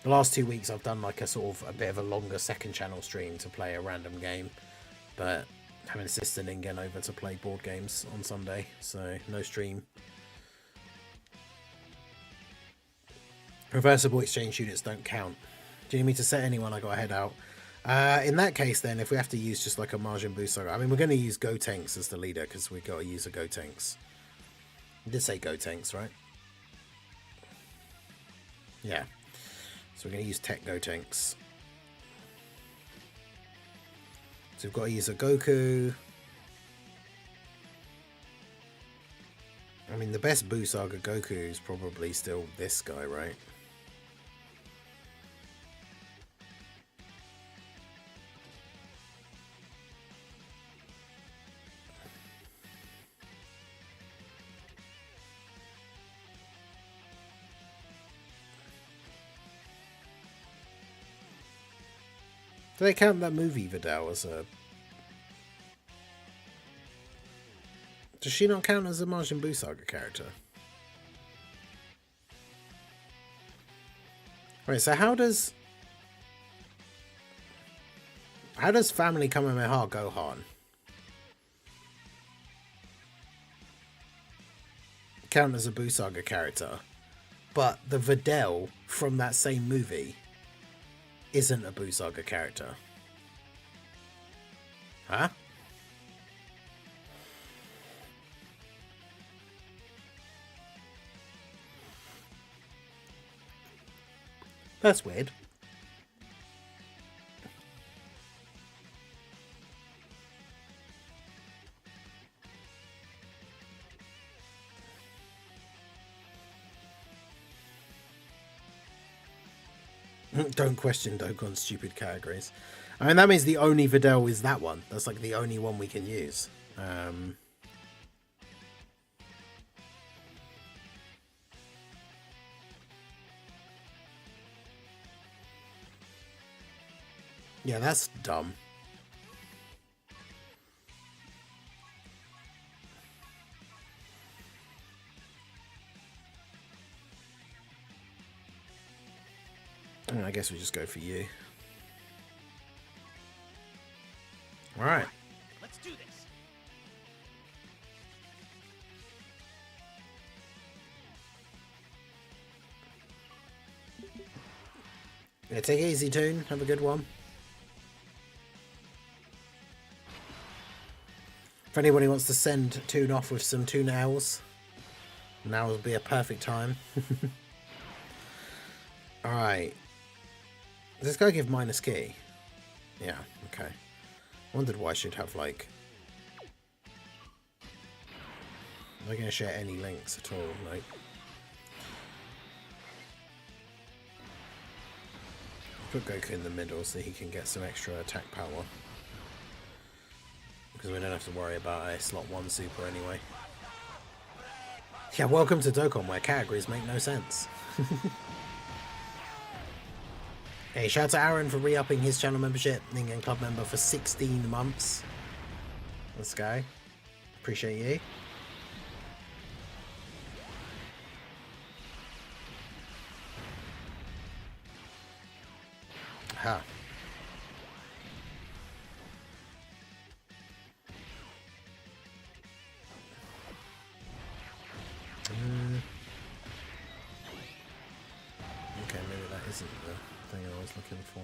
The last 2 weeks I've done like a bit of a longer second channel stream to play a random game, but I'm insisting in getting over to play board games on Sunday, so no stream. Reversible exchange units don't count. Do you need me to set anyone? I gotta head out. In that case, then, if we have to use just like a Majin Buu Saga, I mean, we're going to use Gotenks as the leader because we got to use a Gotenks. I did say Gotenks, right? Yeah. So we're going to use Tech Gotenks. So we've got to use a Goku. I mean, the best Buu Saga Goku is probably still this guy, right? Do they count that movie Vidal as a... Does she not count as a Majin Buu Saga character? Right, so how does Family Kamehameha Gohan count as a Buu Saga character, but the Videl from that same movie isn't a Buu Saga character? Huh? That's weird. Don't question Dokkan's stupid categories. I mean, that means the only Videl is that one. That's like the only one we can use. Yeah, that's dumb. I guess we just go for you. All right. Let's do this. Yeah, take it easy, Toon. Have a good one. If anybody wants to send Toon off with some Toon owls, now would be a perfect time. All right. Does this guy give minus key? Yeah, okay. Wondered why I should have, like... Am I going to share any links at all? Like... Put Goku in the middle so he can get some extra attack power. Because we don't have to worry about a slot 1 super anyway. Yeah, welcome to Dokkan, where categories make no sense. Hey, shout out to Aaron for re-upping his channel membership, Ningen Club member for 16 months. Let's go. Appreciate you. Aha. Okay, maybe that isn't the thing I was looking for.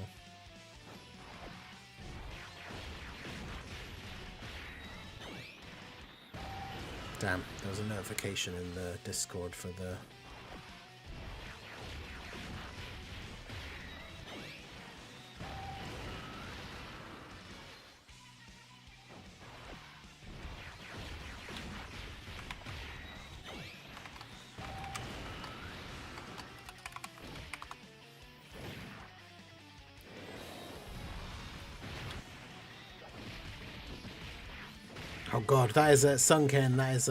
Damn, there was a notification in the Discord for the... Oh god, that is a Sunken. That is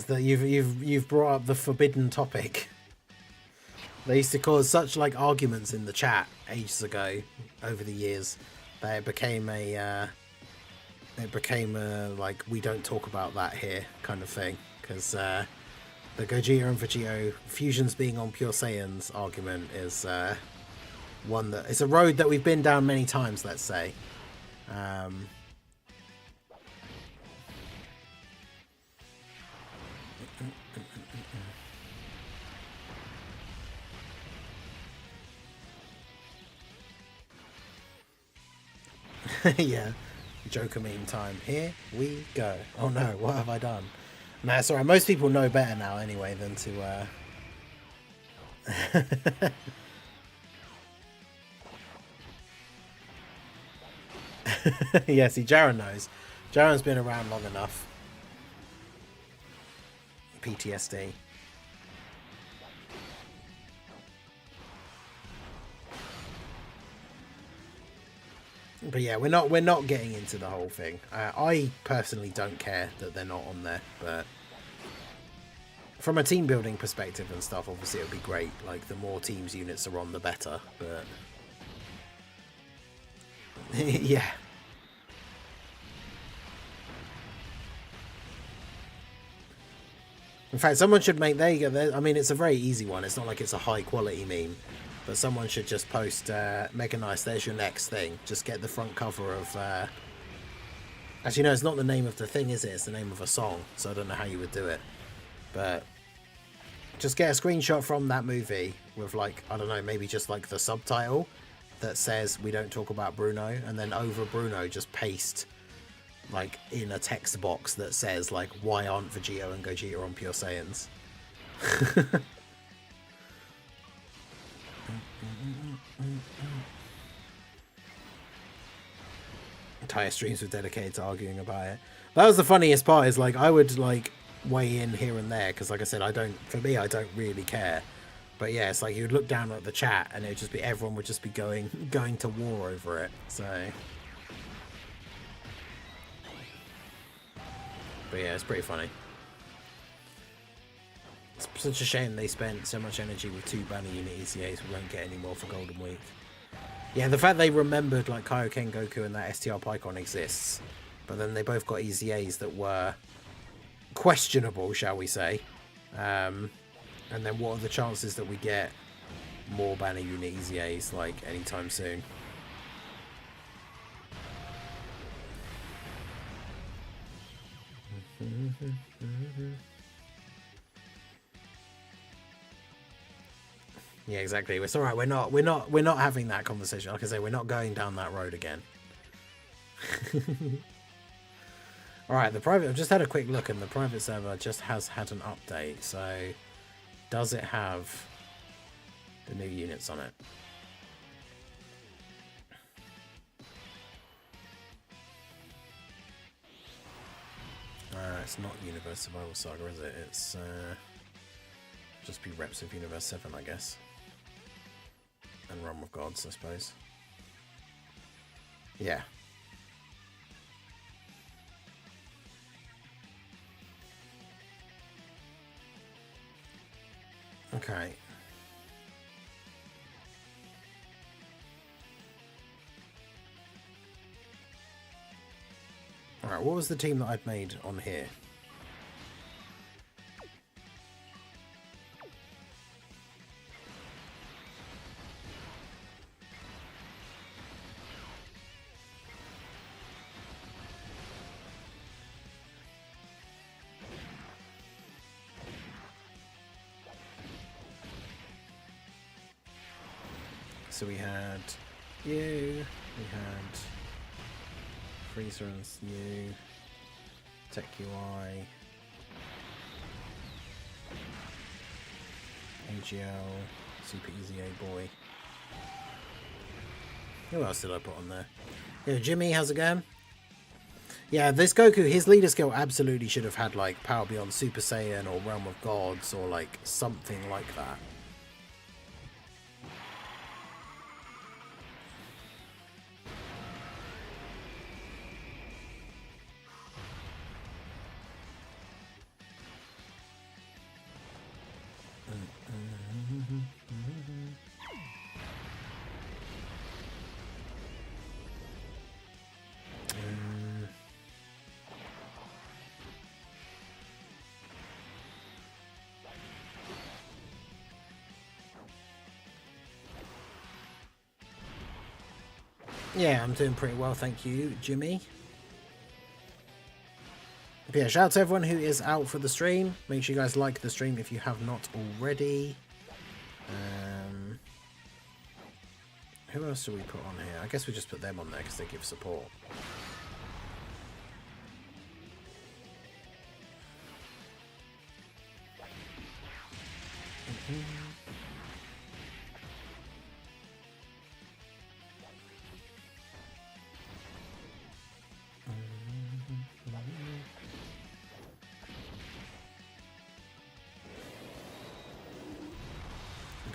the you've brought up the forbidden topic. They used to cause such like arguments in the chat ages ago, over the years, that it became a like we don't talk about that here kind of thing, because the Gogeta and Vegito fusions being on Pure Saiyans argument is one that it's a road that we've been down many times. Let's say. Yeah, Joker meme time. Here we go. Oh no, what have I done? Nah, it's alright. Most people know better now anyway than to yeah, see, Jaren knows. Jaren's been around long enough. PTSD. But yeah, we're not getting into the whole thing. I personally don't care that they're not on there, but from a team building perspective and stuff, obviously it would be great. Like the more teams units are on, the better. But yeah. In fact, someone should make. There you go. I mean, it's a very easy one. It's not like it's a high quality meme. But someone should just post, Mega Nice, there's your next thing. Just get the front cover of... Actually, no, it's not the name of the thing, is it? It's the name of a song. So I don't know how you would do it. But just get a screenshot from that movie with, like, I don't know, maybe just, like, the subtitle that says, we don't talk about Bruno. And then over Bruno, just paste, like, in a text box that says, like, why aren't Vegito and Gogeta on Pure Saiyans? Entire streams were dedicated to arguing about it. That was the funniest part, is like I would like weigh in here and there because, like I said, I don't really care. But yeah, it's like you would look down at the chat and it would just be everyone would just be going to war over it. So, but yeah, it's pretty funny. It's such a shame they spent so much energy with 2 banner unit ECAs. We won't get any more for Golden Week. Yeah, the fact they remembered like Kaioken Goku and that STR Pycon exists, but then they both got EZAs that were questionable, shall we say. And then what are the chances that we get more banner unit EZAs like anytime soon? Yeah, exactly. It's all right. We're not having that conversation. Like I say, we're not going down that road again. All right, the private. I've just had a quick look, and the private server just has had an update. So, does it have the new units on it? It's not Universe Survival Saga, is it? It's just be reps of Universe 7, I guess. And Realm of Gods, I suppose. Yeah. Okay. Alright, what was the team that I'd made on here? So we had you, we had Freezer and you, Tech UI, AGL, Super Easy A Boy. Who else did I put on there? Yeah, Jimmy, how's it going? Yeah, this Goku, his leader skill absolutely should have had like Power Beyond Super Saiyan or Realm of Gods or like something like that. Yeah, I'm doing pretty well, thank you, Jimmy. But yeah, shout out to everyone who is out for the stream. Make sure you guys like the stream if you have not already. Who else do we put on here? I guess we just put them on there because they give support.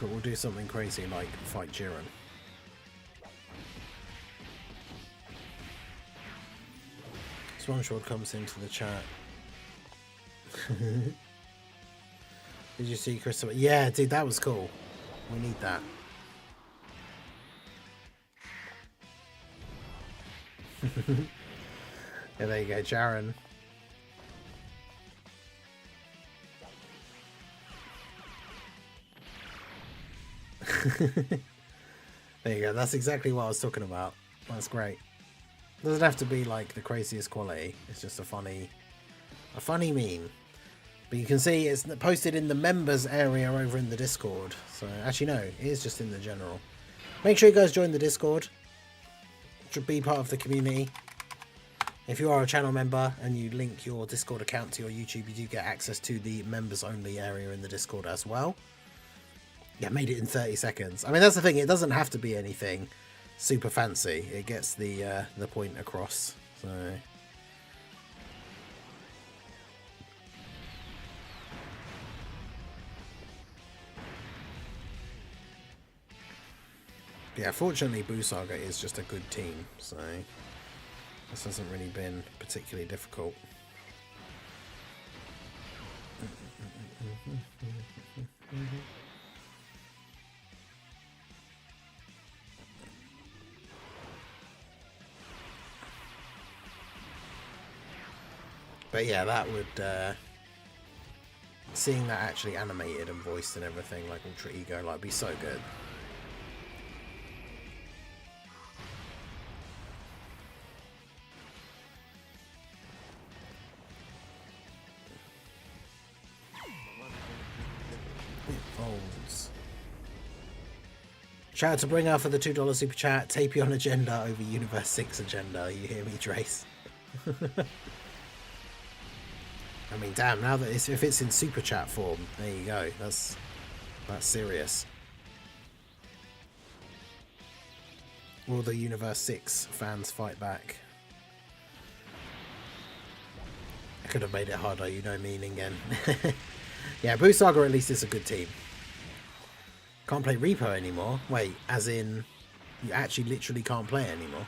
But we'll do something crazy like fight Jiren. Swamshword comes into the chat. Did you see Christopher? Yeah, dude, that was cool. We need that. Yeah, there you go, Jaren. There you go, that's exactly what I was talking about. That's great. Doesn't have to be like the craziest quality. It's just a funny meme. But you can see it's posted in the members area over in the Discord. So actually no, it is just in the general. Make sure you guys join the Discord. To be part of the community. If you are a channel member and you link your Discord account to your YouTube, you do get access to the members only area in the Discord as well. Yeah, made it in 30 seconds. I mean, that's the thing. It doesn't have to be anything super fancy. It gets the point across. So yeah, fortunately, Boo Saga is just a good team. So this hasn't really been particularly difficult. But yeah, that would seeing that actually animated and voiced and everything like Ultra Ego, like, be so good. Folds. Shout out to Bringer for the $2 super chat. Tapion agenda over Universe 6 agenda. You hear me, Trace? I mean, damn, now that if it's in super chat form, there you go. That's serious. Will the Universe 6 fans fight back? I could have made it harder, you know me, again. Yeah, Boo Saga at least is a good team. Can't play Repo anymore. Wait, as in you actually literally can't play it anymore?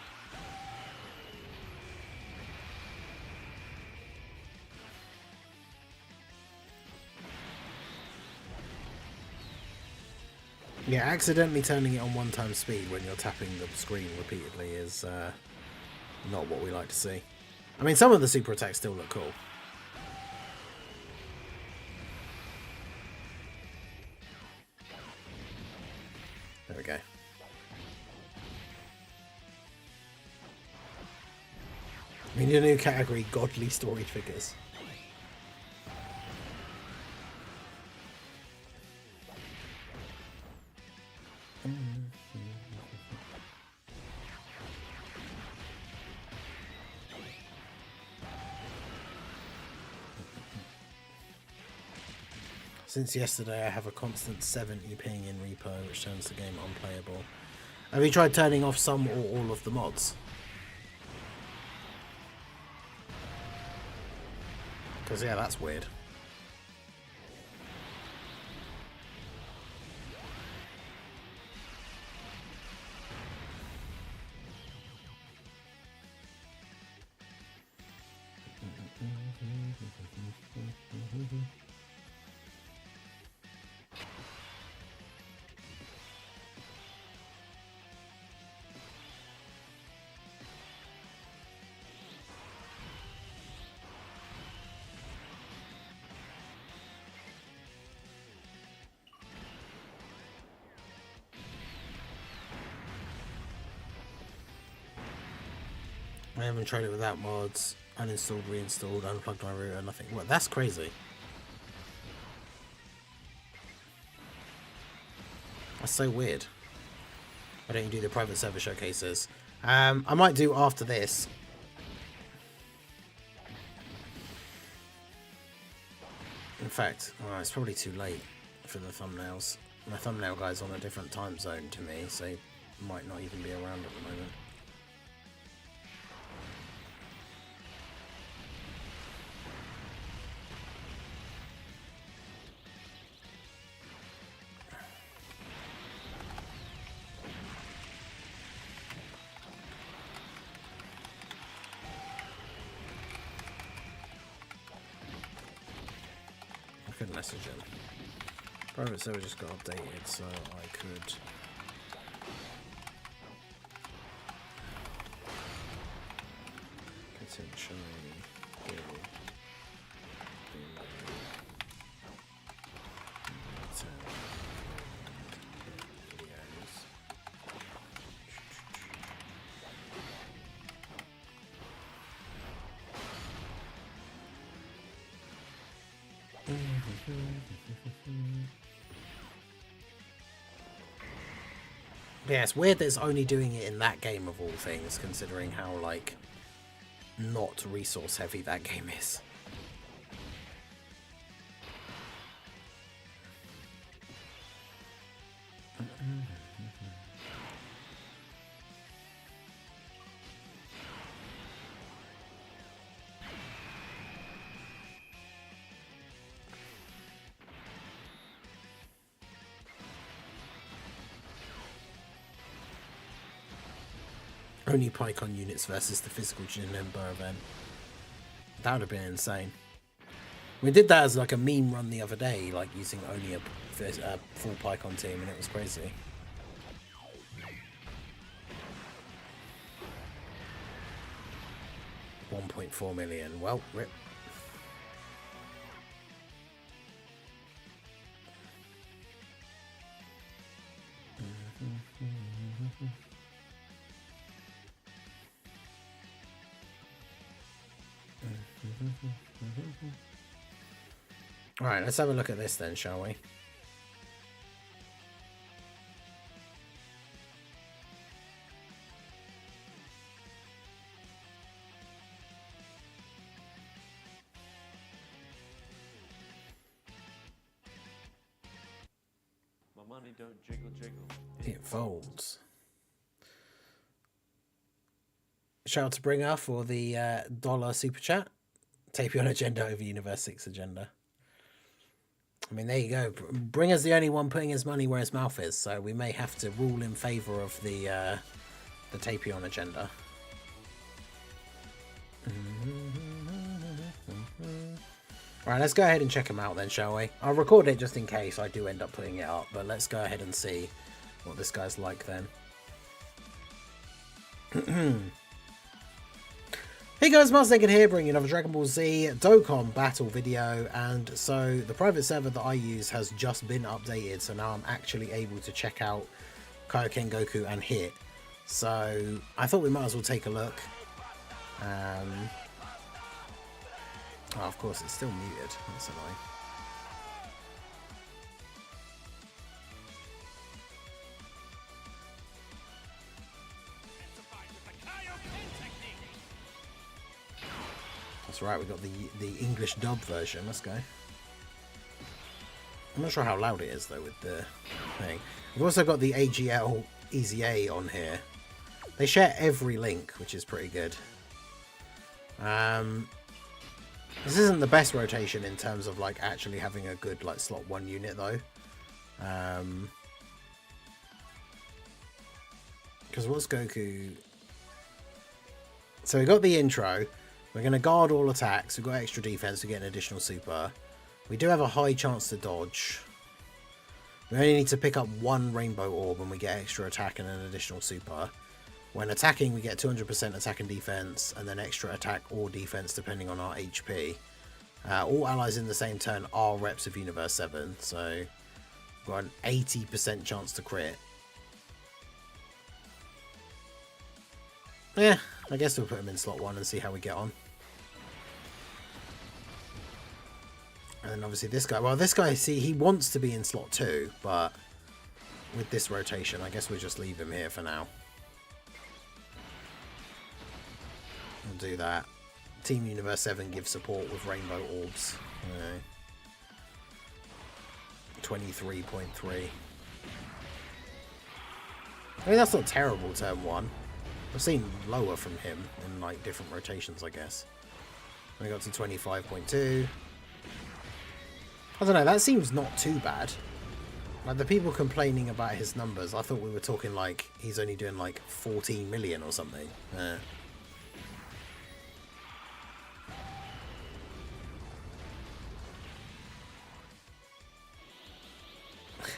Yeah, accidentally turning it on 1x speed when you're tapping the screen repeatedly is not what we like to see. I mean, some of the super attacks still look cool. There we go. We need a new category, godly storage figures. Since yesterday, I have a constant 70 ping in Repo, which turns the game unplayable. Have you tried turning off some or all of the mods? Because, yeah, that's weird. I haven't tried it without mods. Uninstalled, reinstalled, unplugged my router, nothing. What? That's crazy. That's so weird. Why don't you do the private server showcases? I might do after this. In fact, it's probably too late for the thumbnails. My thumbnail guy's on a different time zone to me, so he might not even be around at the moment. I could message him. Private server just got updated, so I could potentially do videos. Yeah, it's weird that it's only doing it in that game of all things, considering how, like, not resource heavy that game is. Only PyCon units versus the physical Janemba event. That would have been insane. We did that as like a meme run the other day, like using only a full PyCon team, and it was crazy. $1.4 million. Well, rip. Alright, let's have a look at this then, shall we? My money don't jiggle jiggle. It folds. Shout out to Bringer for the dollar super chat. Tapion agenda over Universe 6 agenda. I mean, there you go. Bringer's the only one putting his money where his mouth is, so we may have to rule in favour of the Tapion agenda. Alright, let's go ahead and check them out then, shall we? I'll record it just in case I do end up putting it up, but let's go ahead and see what this guy's like then. Hey guys, Mars Naked here, bringing another Dragon Ball Z Dokkan Battle video, and so the private server that I use has just been updated, so now I'm actually able to check out Kaioken Goku and Hit. So I thought we might as well take a look. Oh, of course, it's still muted. That's annoying. That's right, we got the English dub version. Let's go. I'm not sure how loud it is though with the thing. We've also got the AGL Easy A on here. They share every link, which is pretty good. This isn't the best rotation in terms of like actually having a good like slot 1 unit though. Because what's Goku? So we got the intro. We're going to guard all attacks. We've got extra defense to get an additional super. We do have a high chance to dodge. We only need to pick up 1 rainbow orb and we get extra attack and an additional super. When attacking, we get 200% attack and defense, and then extra attack or defense depending on our HP. All allies in the same turn are reps of Universe 7, so we've got an 80% chance to crit. Yeah, I guess we'll put him in slot 1 and see how we get on. And then obviously this guy, well, this guy, see, he wants to be in slot 2, but with this rotation, I guess we'll just leave him here for now. We'll do that. Team Universe 7 gives support with rainbow orbs. 23.3. I mean, that's not terrible, turn 1. I've seen lower from him in like different rotations, I guess. We got to 25.2. I don't know, that seems not too bad. Like the people complaining about his numbers, I thought we were talking like he's only doing like 14 million or something.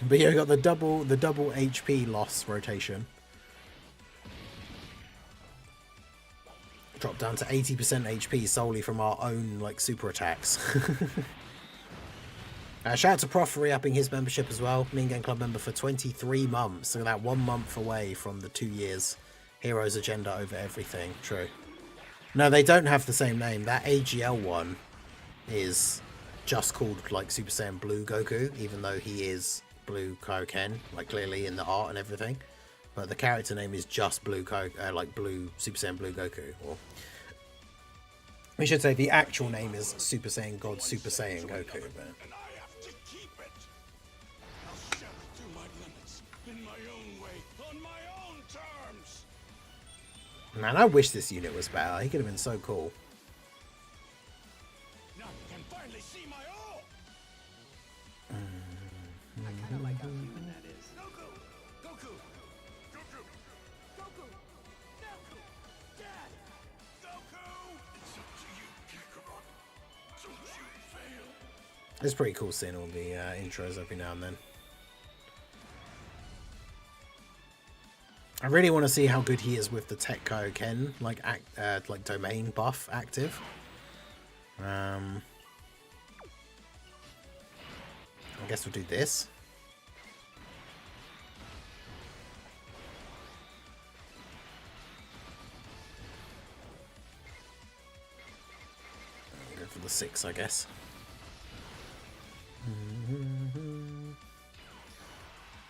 But yeah, we got the double HP loss rotation. Dropped down to 80% HP solely from our own like super attacks. Shout out to Prof for re-upping his membership as well. Mean Game Club member for 23 months. So that 1 month away from the 2 years. Heroes agenda over everything. True. No, they don't have the same name. That AGL one is just called like Super Saiyan Blue Goku, even though he is Blue Kaioken, like clearly in the art and everything. But the character name is just Blue like Blue Super Saiyan Blue Goku. Or we should say the actual name is Super Saiyan God Super Saiyan Goku. But man, I wish this unit was better. He could have been so cool. Now you can finally see my all. I kind of like how human that is. Goku! Goku! Goku! Goku! Goku! Dad! Goku! It's up to you, Kakarot. Don't you fail. It's pretty cool seeing all the intros every now and then. I really want to see how good he is with the Tech Kaioken, like domain buff active. I guess we'll do this. Go for the 6, I guess.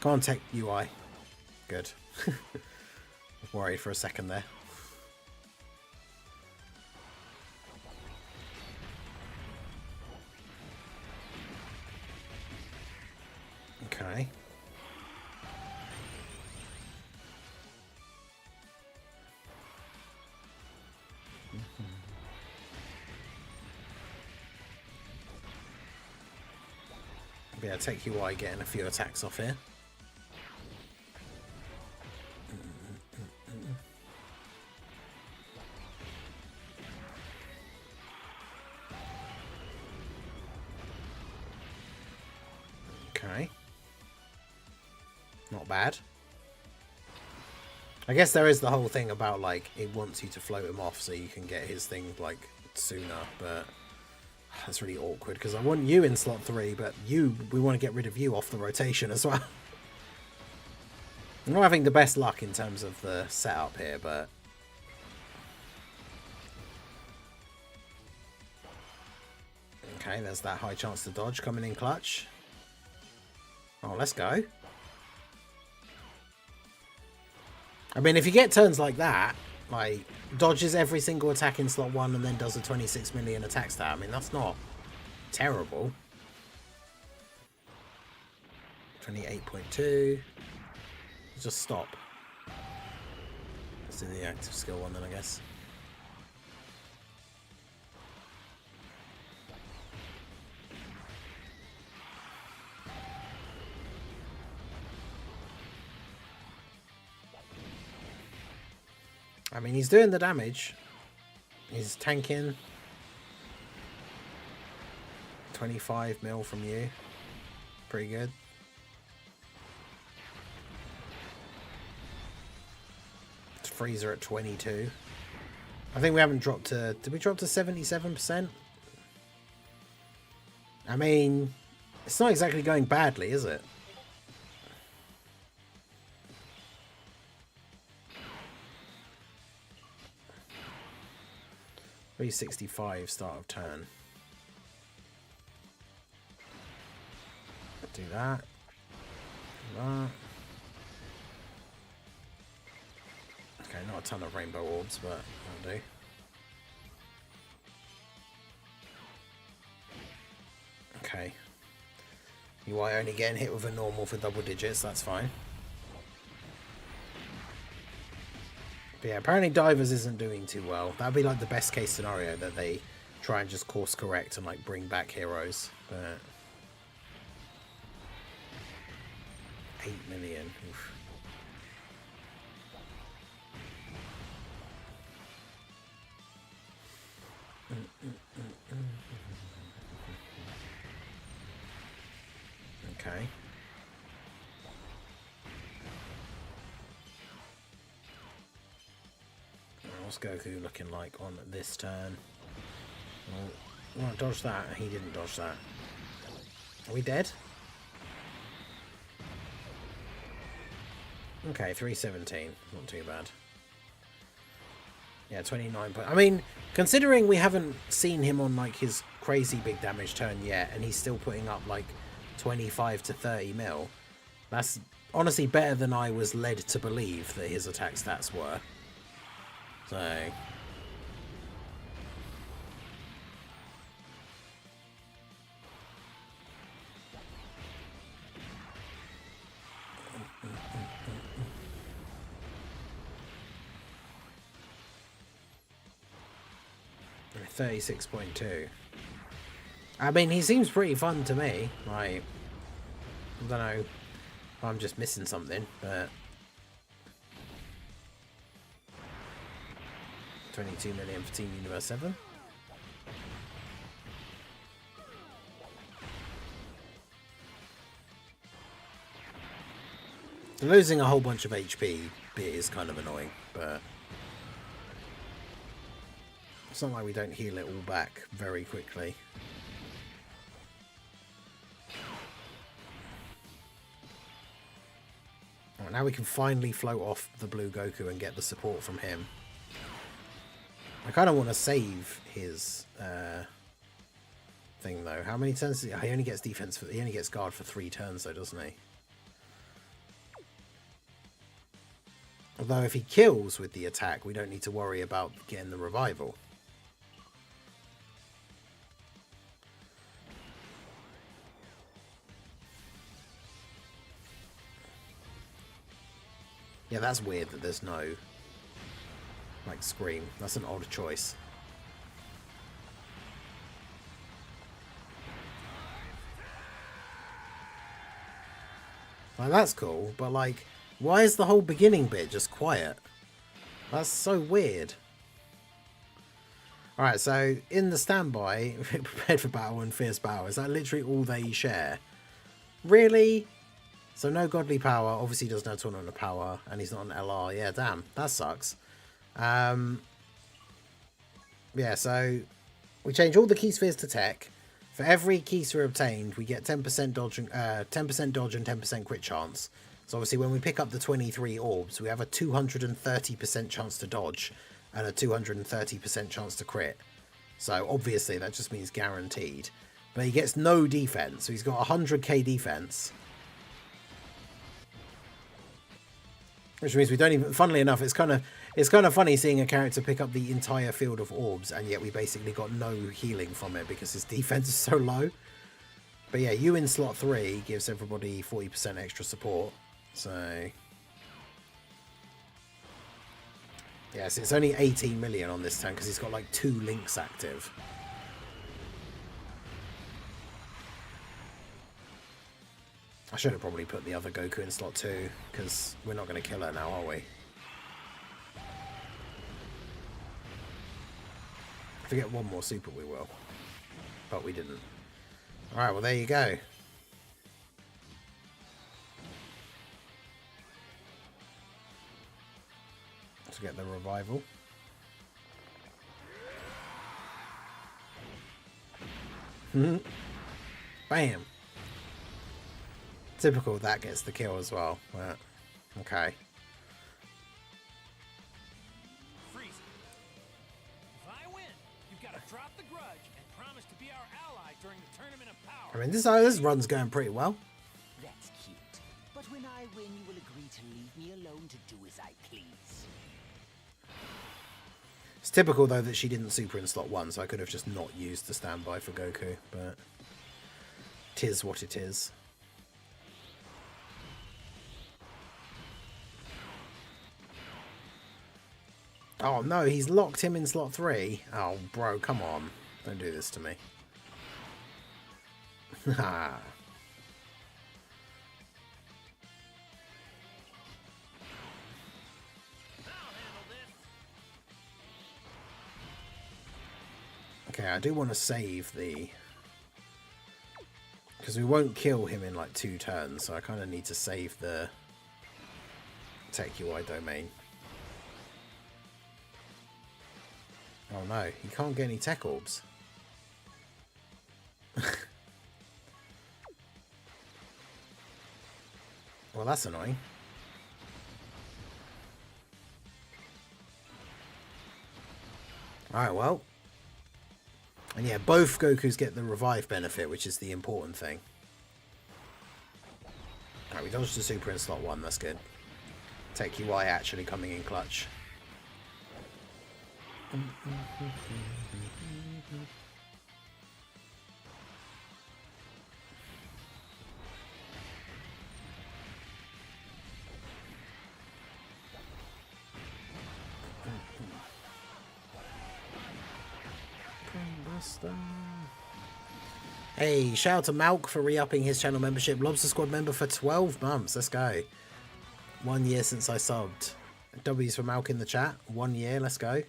Come on, Tech UI. Good. I was worried for a second there. Okay. Yeah, Tech UI getting a few attacks off here. Okay. Not bad. I guess there is the whole thing about, like, it wants you to float him off so you can get his thing, like, sooner, but that's really awkward because I want you in slot 3, but we want to get rid of you off the rotation as well. I'm not having the best luck in terms of the setup here, but okay, there's that high chance to dodge coming in clutch. Oh, let's go. I mean, if you get turns like that, like, dodges every single attack in slot 1 and then does a 26 million attack stat, I mean, that's not terrible. 28.2. Just stop. Let's do the active skill one then, I guess. I mean, he's doing the damage. He's tanking. 25 mil from you. Pretty good. Freezer at 22. I think we haven't dropped to... Did we drop to 77%? I mean, it's not exactly going badly, is it? 365 start of turn. Do that. Do that. Okay, not a ton of rainbow orbs, but that'll do. Okay. UI only getting hit with a normal for double digits, that's fine. But yeah, apparently Divers isn't doing too well. That'd be like the best case scenario, that they try and just course correct and like bring back heroes. But 8 million. Oof. Okay. What's Goku looking like on this turn? Well, you want to dodge that? He didn't dodge that. Are we dead? Okay, 317. Not too bad. Yeah, 29 point. I mean, considering we haven't seen him on like his crazy big damage turn yet, and he's still putting up like 25 to 30 mil, that's honestly better than I was led to believe that his attack stats were. So... $36.2. I mean, he seems pretty fun to me. Like, I don't know if I'm just missing something, but 22 million for Team Universe 7. Losing a whole bunch of HP is kind of annoying, but it's not like we don't heal it all back very quickly. Right, now we can finally float off the blue Goku and get the support from him. I kind of want to save his thing though. How many turns? He only gets defense for. He only gets guard for 3 turns though, doesn't he? Although if he kills with the attack, we don't need to worry about getting the revival. Yeah, that's weird that there's no, like, scream. That's an odd choice. Like, that's cool, but, like, why is the whole beginning bit just quiet? That's so weird. Alright, so in the standby, prepared for battle and fierce battle, is that literally all they share? Really? So no godly power, obviously he doesn't have tournament of power, and he's not an LR. Yeah, damn, that sucks. Yeah, so we change all the key spheres to tech. For every key sphere obtained, we get 10% dodge, 10% dodge and 10% crit chance. So obviously when we pick up the 23 orbs, we have a 230% chance to dodge and a 230% chance to crit. So obviously that just means guaranteed. But he gets no defense, so he's got 100k defense. Which means we don't even, funnily enough, it's kind of funny seeing a character pick up the entire field of orbs, and yet we basically got no healing from it because his defense is so low. But yeah, you in slot 3 gives everybody 40% extra support. So yes, it's only 18 million on this turn because he's got like 2 links active. I should have probably put the other Goku in slot 2, because we're not going to kill her now, are we? If we get one more super, we will. But we didn't. Alright, well there you go. Let's get the revival. Bam! Typical, that gets the kill as well. But, okay. Freeze. If I win, you drop the grudge and promise to be our ally during the Tournament of Power. I mean, this run's going pretty well. That's cute. But when I win, you will agree to leave me alone to do as I please. It's typical, though, that she didn't super in slot 1, so I could have just not used the standby for Goku, but 'tis what it is. Oh, no, he's locked him in slot 3. Oh, bro, come on. Don't do this to me. Ha. Okay, I do want to save the... because we won't kill him in like 2 turns, so I kind of need to save the Tech UI domain. Oh no, he can't get any Tech Orbs. Well, that's annoying. Alright, well. And yeah, both Gokus get the revive benefit, which is the important thing. Alright, we dodged the super in slot 1, that's good. Tech UI actually coming in clutch. Hey, shout out to Malk for re-upping his channel membership. Lobster Squad member for 12 months. Let's go. 1 year since I subbed. W's for Malk in the chat. 1 year. Let's go.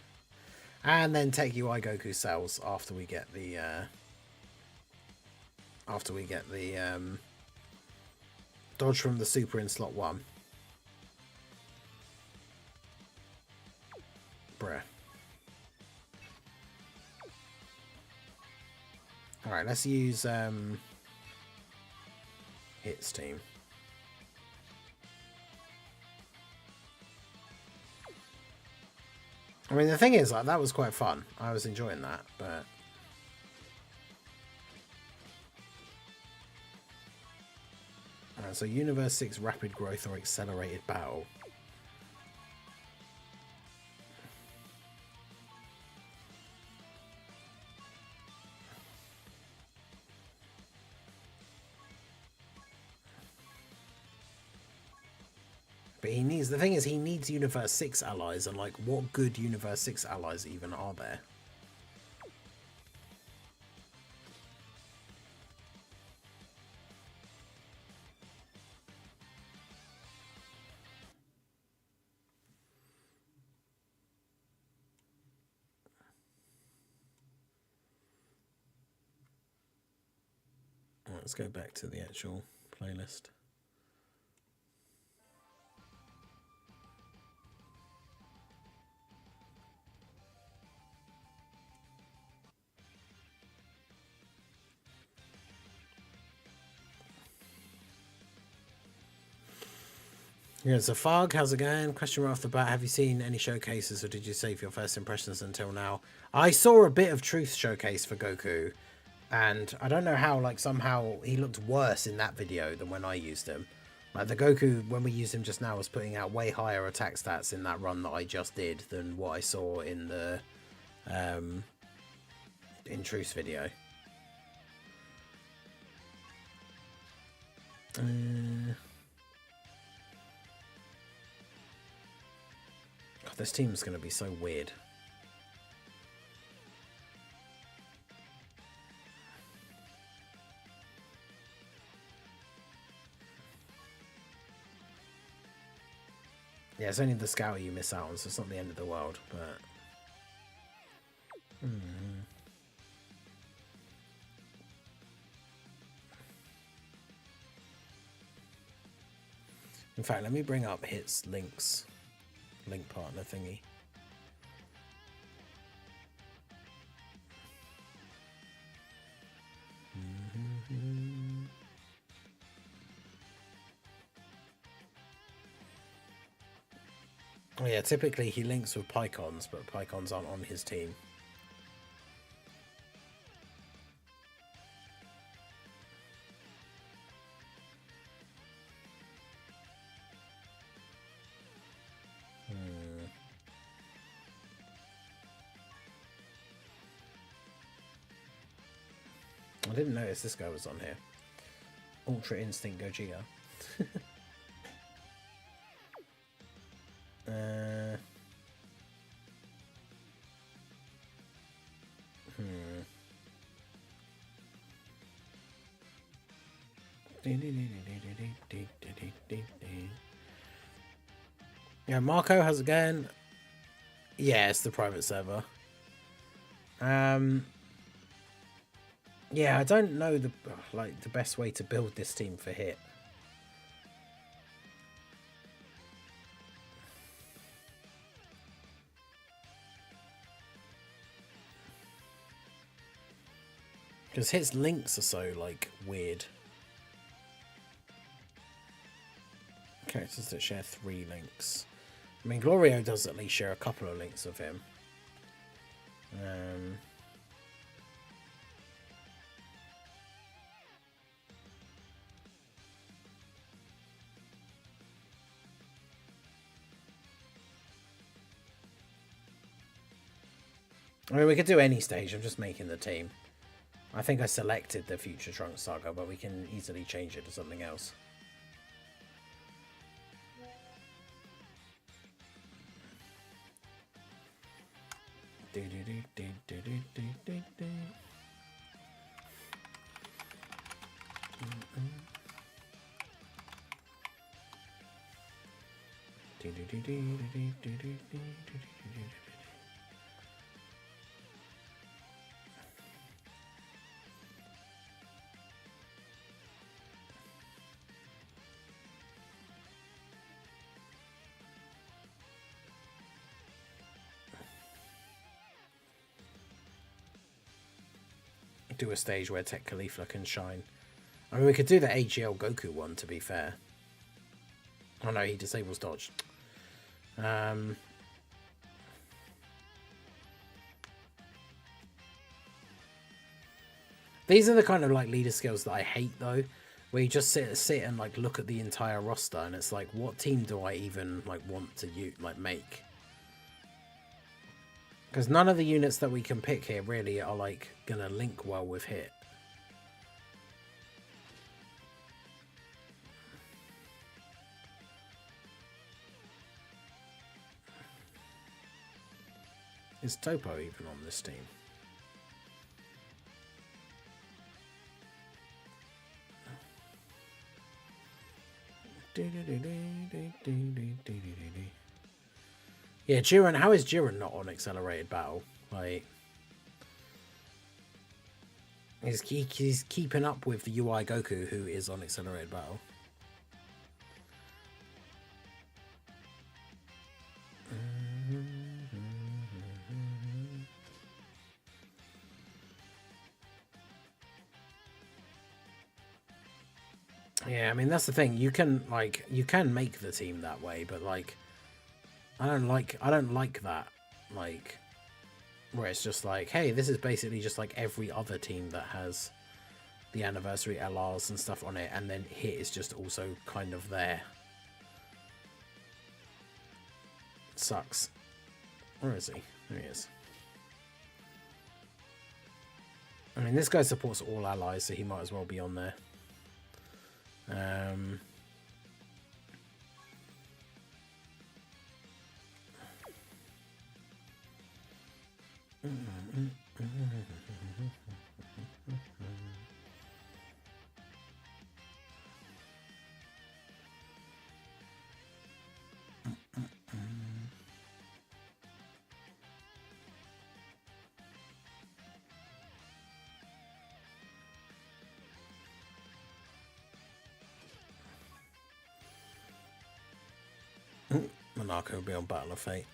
And then Tech UI Goku sells after we get the dodge from the super in slot 1. Bruh. Alright, let's use Hits team. I mean, the thing is, like, that was quite fun. I was enjoying that, but... so Universe 6 Rapid Growth or Accelerated Battle. But he needs, the thing is, he needs Universe 6 allies, and like, what good Universe 6 allies even are there? Let's go back to the actual playlist. Yeah, so Fog, how's it going? Question right off the bat, have you seen any showcases or did you save your first impressions until now? I saw a bit of Truth showcase for Goku, and I don't know how, like, somehow he looked worse in that video than when I used him. Like, the Goku, when we used him just now, was putting out way higher attack stats in that run that I just did than what I saw in the in Truth's video. God, this team's going to be so weird. Yeah, it's only the Scouter you miss out on, so it's not the end of the world, but... In fact, let me bring up Hit's links. Link partner thingy. Oh yeah, typically he links with Pycons, but Pycons aren't on his team. I didn't notice this guy was on here. Ultra Instinct Gogeta. Yeah, Marco has again. Yeah, it's the private server. Yeah, I don't know the best way to build this team for hit. Because his links are so like weird. Characters that share 3 links. I mean, Glorio does at least share a couple of links of him. I mean, we could do any stage. I'm just making the team. I think I selected the Future Trunks Saga, but we can easily change it to something else. Do a stage where Tech Khalifa can shine. I mean, we could do the AGL Goku one, to be fair. Oh no, he disables dodge. These are the kind of like leader skills that I hate though, where you just sit and like look at the entire roster and it's like, what team do I even like want to make? Because none of the units that we can pick here really are like gonna link well with hit. Is Topo even on this team? Yeah, Jiren. How is Jiren not on accelerated battle? Like, he's keeping up with the UI Goku, who is on accelerated battle. Yeah, I mean that's the thing. You can make the team that way, but like, I don't like that. Like, where it's just like, hey, this is basically just like every other team that has the anniversary LRs and stuff on it, and then hit is just also kind of there. Sucks. Where is he? There he is. I mean, this guy supports all allies, so he might as well be on there. Monaco will be on Battle of Fate.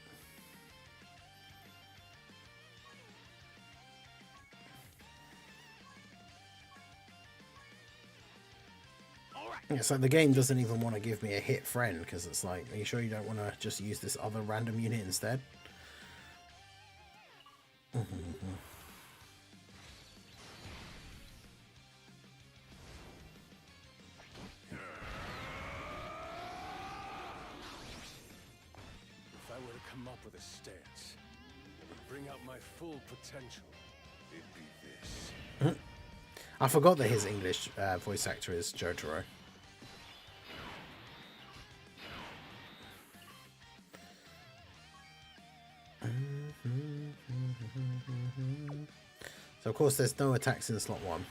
It's like the game doesn't even want to give me a hit friend because it's like, are you sure you don't want to just use this other random unit instead? If I were to come up with a stance that would bring out my full potential, it'd be this. I forgot that his English voice actor is Jotaro. So of course there's no attacks in slot 1.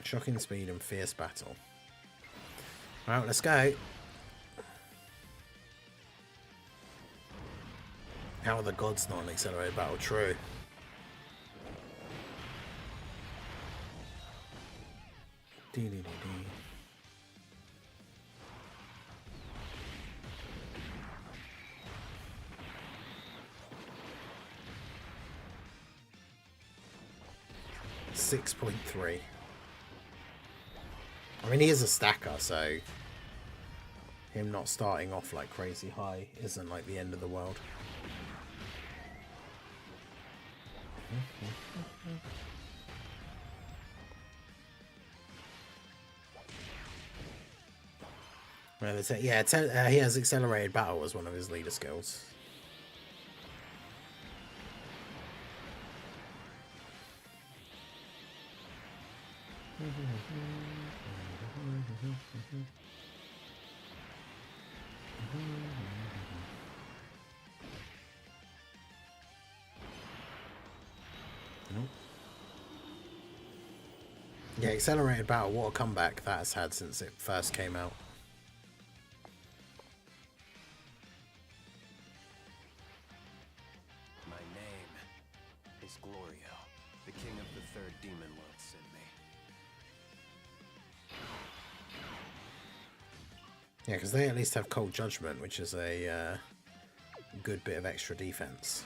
Shocking speed and fierce battle. Alright, let's go. How are the gods not an accelerated battle? True. Dee -dee -dee -dee. .3. I mean, he is a stacker, so him not starting off like crazy high isn't like the end of the world. Well, yeah, he has accelerated battle as one of his leader skills. Nope. Yeah, accelerated battle, what a comeback that has had since it first came out. My name is Glorio. The king of the third demon world sent me. Yeah, because they at least have Cold Judgment, which is a good bit of extra defense.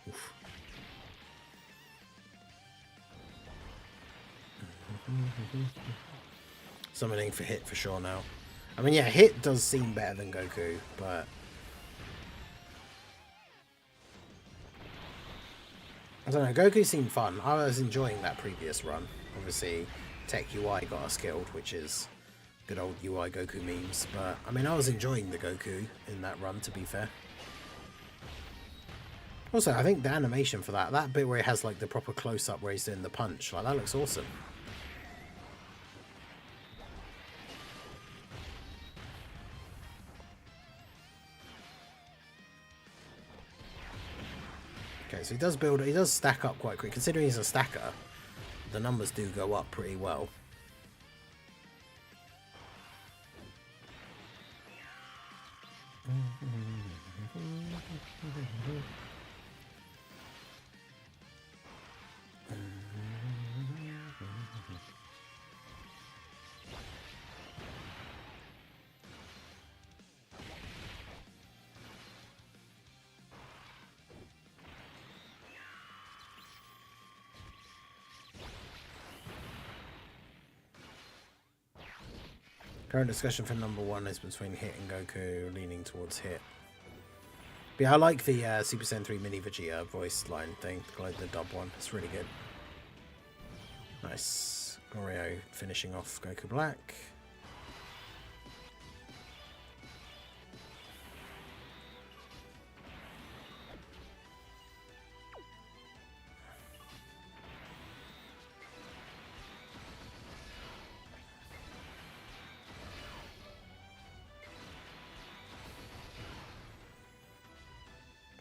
Oof. Summoning for Hit for sure now. I mean, yeah, Hit does seem better than Goku, but I don't know, Goku seemed fun. I was enjoying that previous run. Obviously, Tech UI got us killed, which is good old UI Goku memes. But, I mean, I was enjoying the Goku in that run, to be fair. Also, I think the animation for that bit where it has, like, the proper close-up where he's doing the punch, like, that looks awesome. Okay, so he does stack up quite quick. Considering he's a stacker, the numbers do go up pretty well. Current discussion for number 1 is between Hit and Goku, leaning towards Hit. But yeah, I like the Super Saiyan 3 Mini Vegeta voice line thing, like the dub one. It's really good. Nice. Goryo finishing off Goku Black.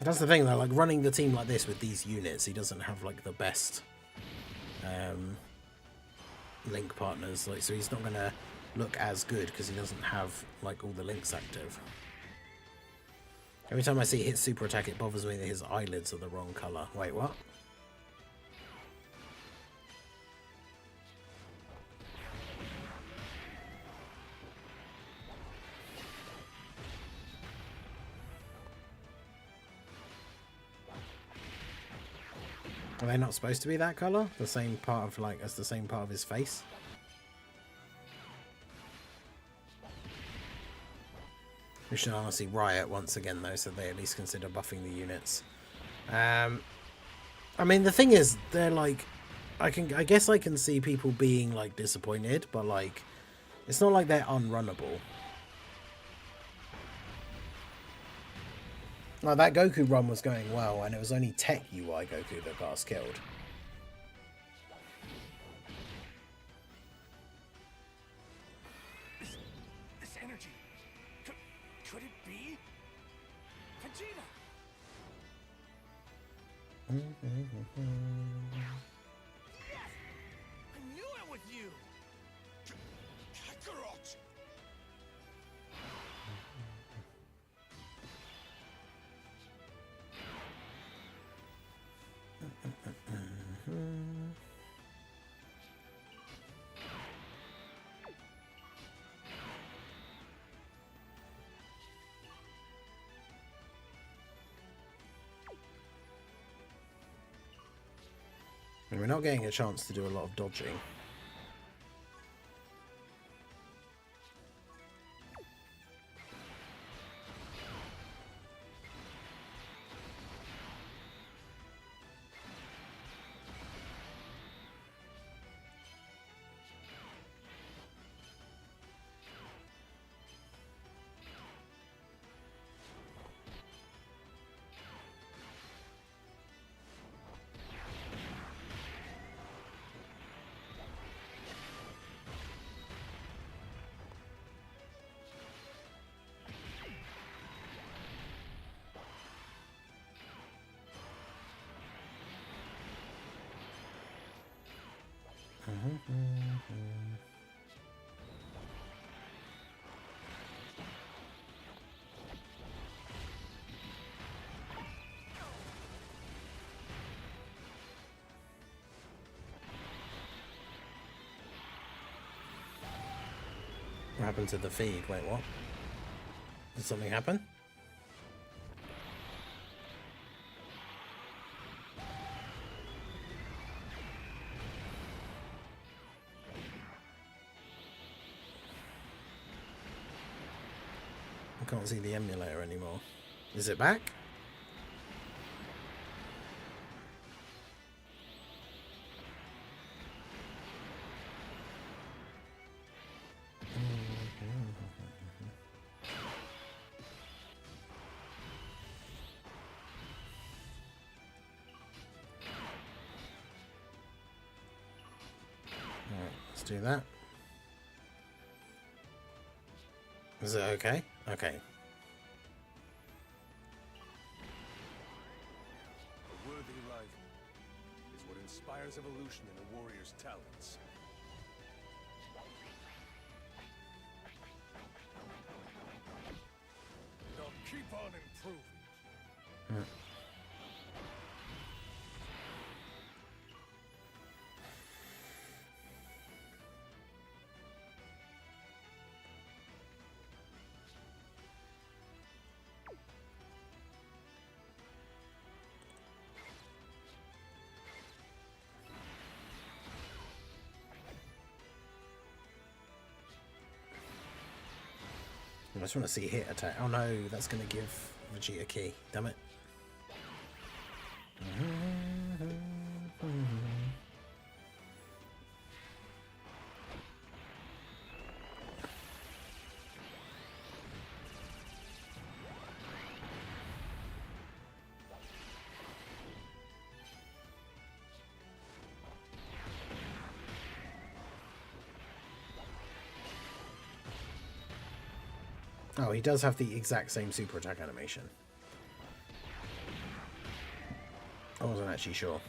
That's the thing though, like running the team like this with these units, he doesn't have like the best link partners, like, so he's not gonna look as good because he doesn't have like all the links active. Every time I see Hit super attack, it bothers me that his eyelids are the wrong color. Wait, what? Are they not supposed to be that color? The same part of, like, as the same part of his face? We should honestly riot once again, though, so they at least consider buffing the units. I mean, the thing is, they're like... I guess I can see people being like disappointed, but like it's not like they're unrunnable. Like that Goku run was going well, and it was only Tech UI Goku that got us killed. This energy. Could it be? Vegeta! Yes! I knew it was you! Kakarot! And we're not getting a chance to do a lot of dodging. What happened to the feed? Wait, what? Did something happen? I can't see the emulator anymore. Is it back? Let's do that. Is it okay? Okay. A worthy rival is what inspires evolution in a warrior's talents. They'll keep on improving. I just want to see hit attack. Oh no, that's going to give Vegeta key. Damn it. Oh, he does have the exact same super attack animation. I wasn't actually sure.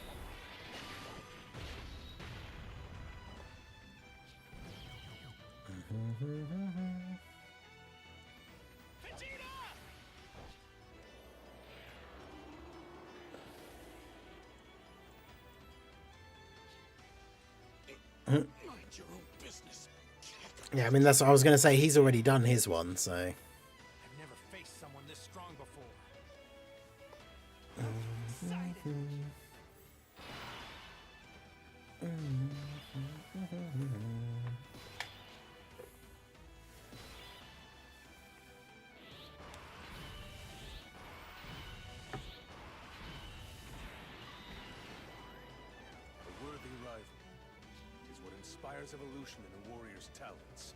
Mind your own business. Yeah, I mean, that's what I was going to say. He's already done his one, so... I've never faced someone this strong before. Excited. A worthy rival inspires evolution in a warrior's talents.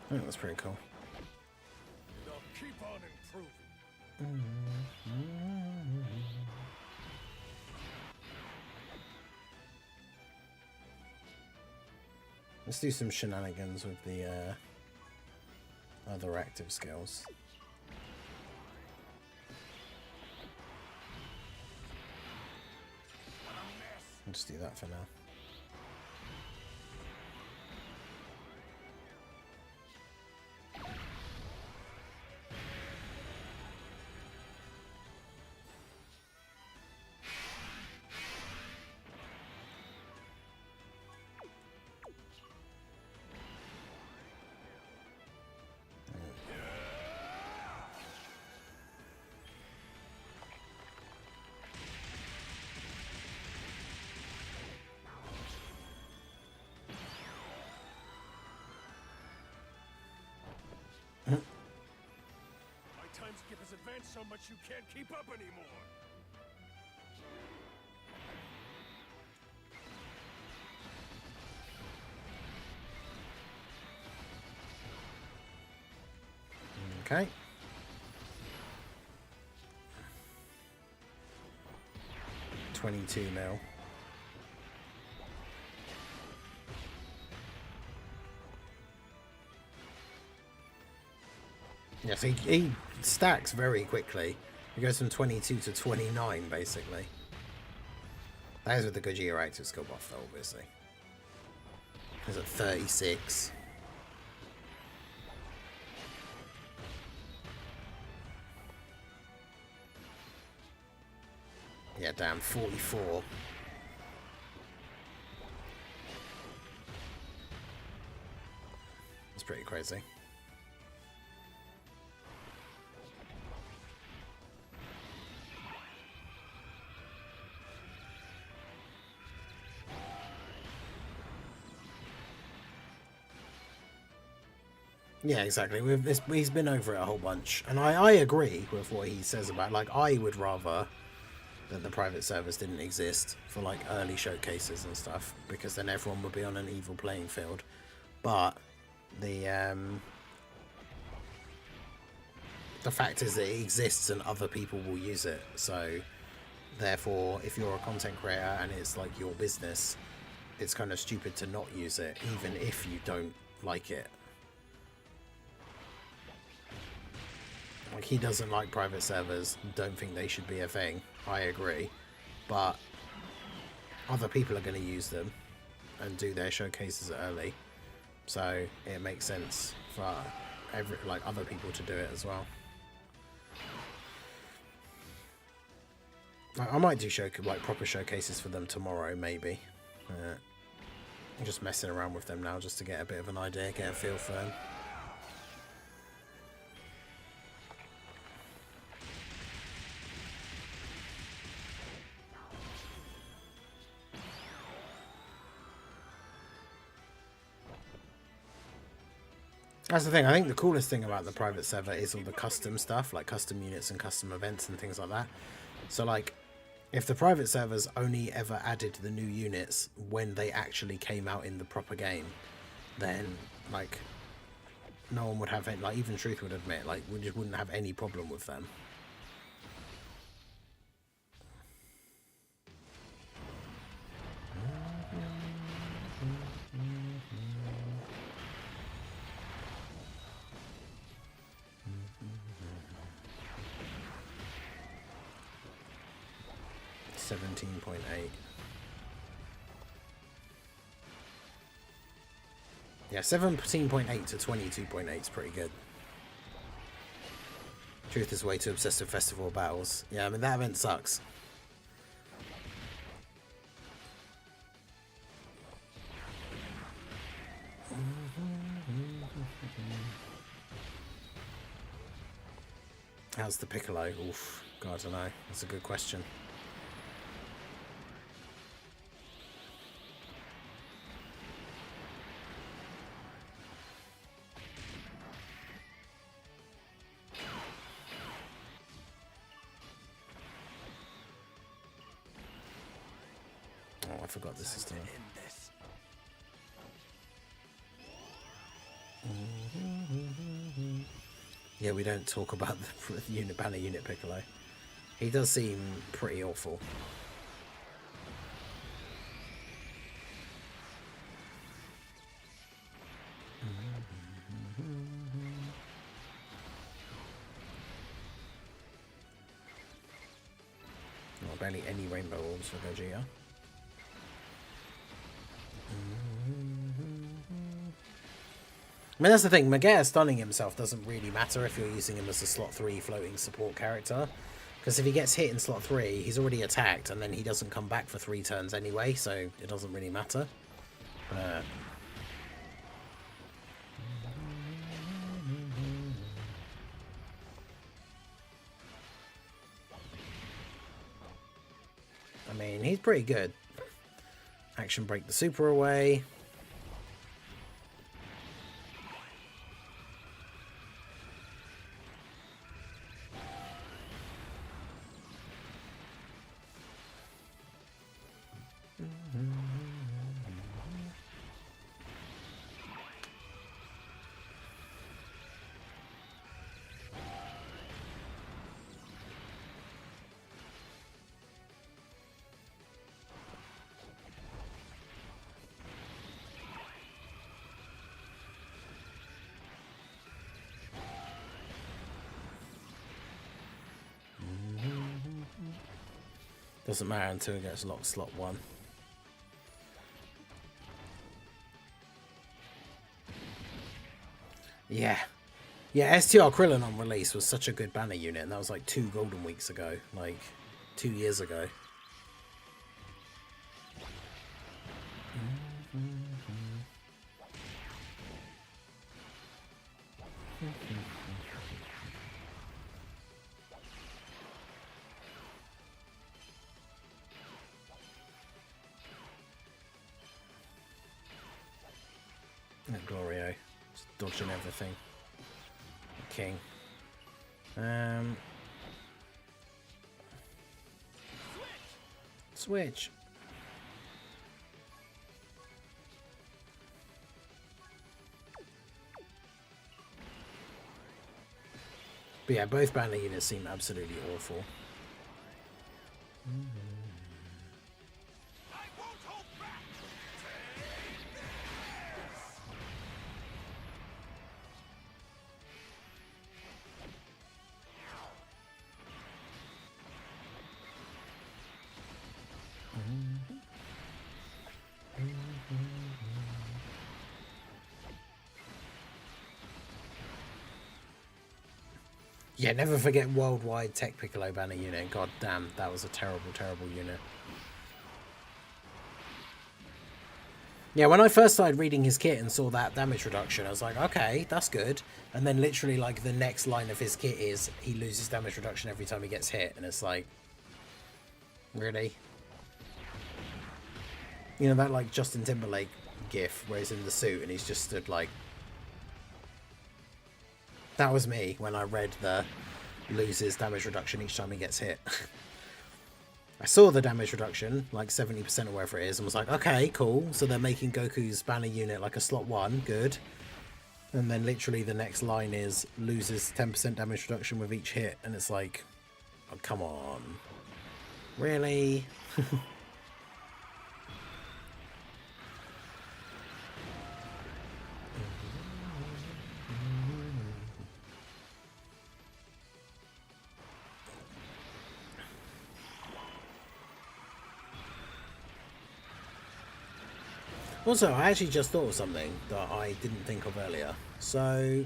I think that's pretty cool. And I'll keep on improving. Let's do some shenanigans with the other active skills. I'll just do that for now. My time skip has advanced so much you can't keep up anymore. Okay. $22 mil. Yes, he stacks very quickly. He goes from 22 to 29, basically. That is with the Gojira active skill buff, though, obviously. He's at 36. Yeah, damn, 44. That's pretty crazy. Yeah, exactly. He's been over it a whole bunch. And I agree with what he says about, like, I would rather that the private servers didn't exist for, like, early showcases and stuff, because then everyone would be on an evil playing field. But the fact is that it exists and other people will use it. So, therefore, if you're a content creator and it's, like, your business, it's kind of stupid to not use it, even if you don't like it. Like, he doesn't like private servers, don't think they should be a thing. I agree. But other people are going to use them and do their showcases early. So it makes sense for other people to do it as well. I might do proper showcases for them tomorrow, maybe. I'm just messing around with them now just to get a bit of an idea, get a feel for them. That's the thing. I think the coolest thing about the private server is all the custom stuff, like custom units and custom events and things like that. So, like, if the private servers only ever added the new units when they actually came out in the proper game, then, like, no one would have any, like, even Truth would admit, like, we just wouldn't have any problem with them. $17.8. Yeah, 17.8 to 22.8 is pretty good. Truth is way too obsessed with festival battles. Yeah, I mean, that event sucks. How's the Piccolo? Oof, God, I don't know. That's a good question. forgot this is still. End this. Yeah, we don't talk about the unit banner unit Piccolo. He does seem pretty awful. Not barely any rainbow orbs for Gogeta. I mean, that's the thing. Magea stunning himself doesn't really matter if you're using him as a slot 3 floating support character. Because if he gets hit in slot 3, he's already attacked, and then he doesn't come back for 3 turns anyway, so it doesn't really matter. I mean, he's pretty good. Action break the super away. Doesn't matter until it gets locked slot 1. Yeah. Yeah, STR Krillin on release was such a good banner unit, and that was like 2 Golden Weeks ago. Like, 2 years ago. Glorio, just dodging everything. King. Switch. But yeah, both banner units seem absolutely awful. I won't hold back. Yeah, never forget Worldwide Tech Piccolo banner unit. God damn, that was a terrible, terrible unit. Yeah, when I first started reading his kit and saw that damage reduction, I was like, okay, that's good. And then literally, like, the next line of his kit is he loses damage reduction every time he gets hit. And it's like, really? You know, that, like, Justin Timberlake gif where he's in the suit and he's just stood, like... That was me when I read the loses damage reduction each time he gets hit. I saw the damage reduction, like 70% or whatever it is, and was like, okay, cool. So they're making Goku's banner unit like a slot 1, good. And then literally the next line is loses 10% damage reduction with each hit, and it's like, oh, come on. Really? Also, I actually just thought of something that I didn't think of earlier. So,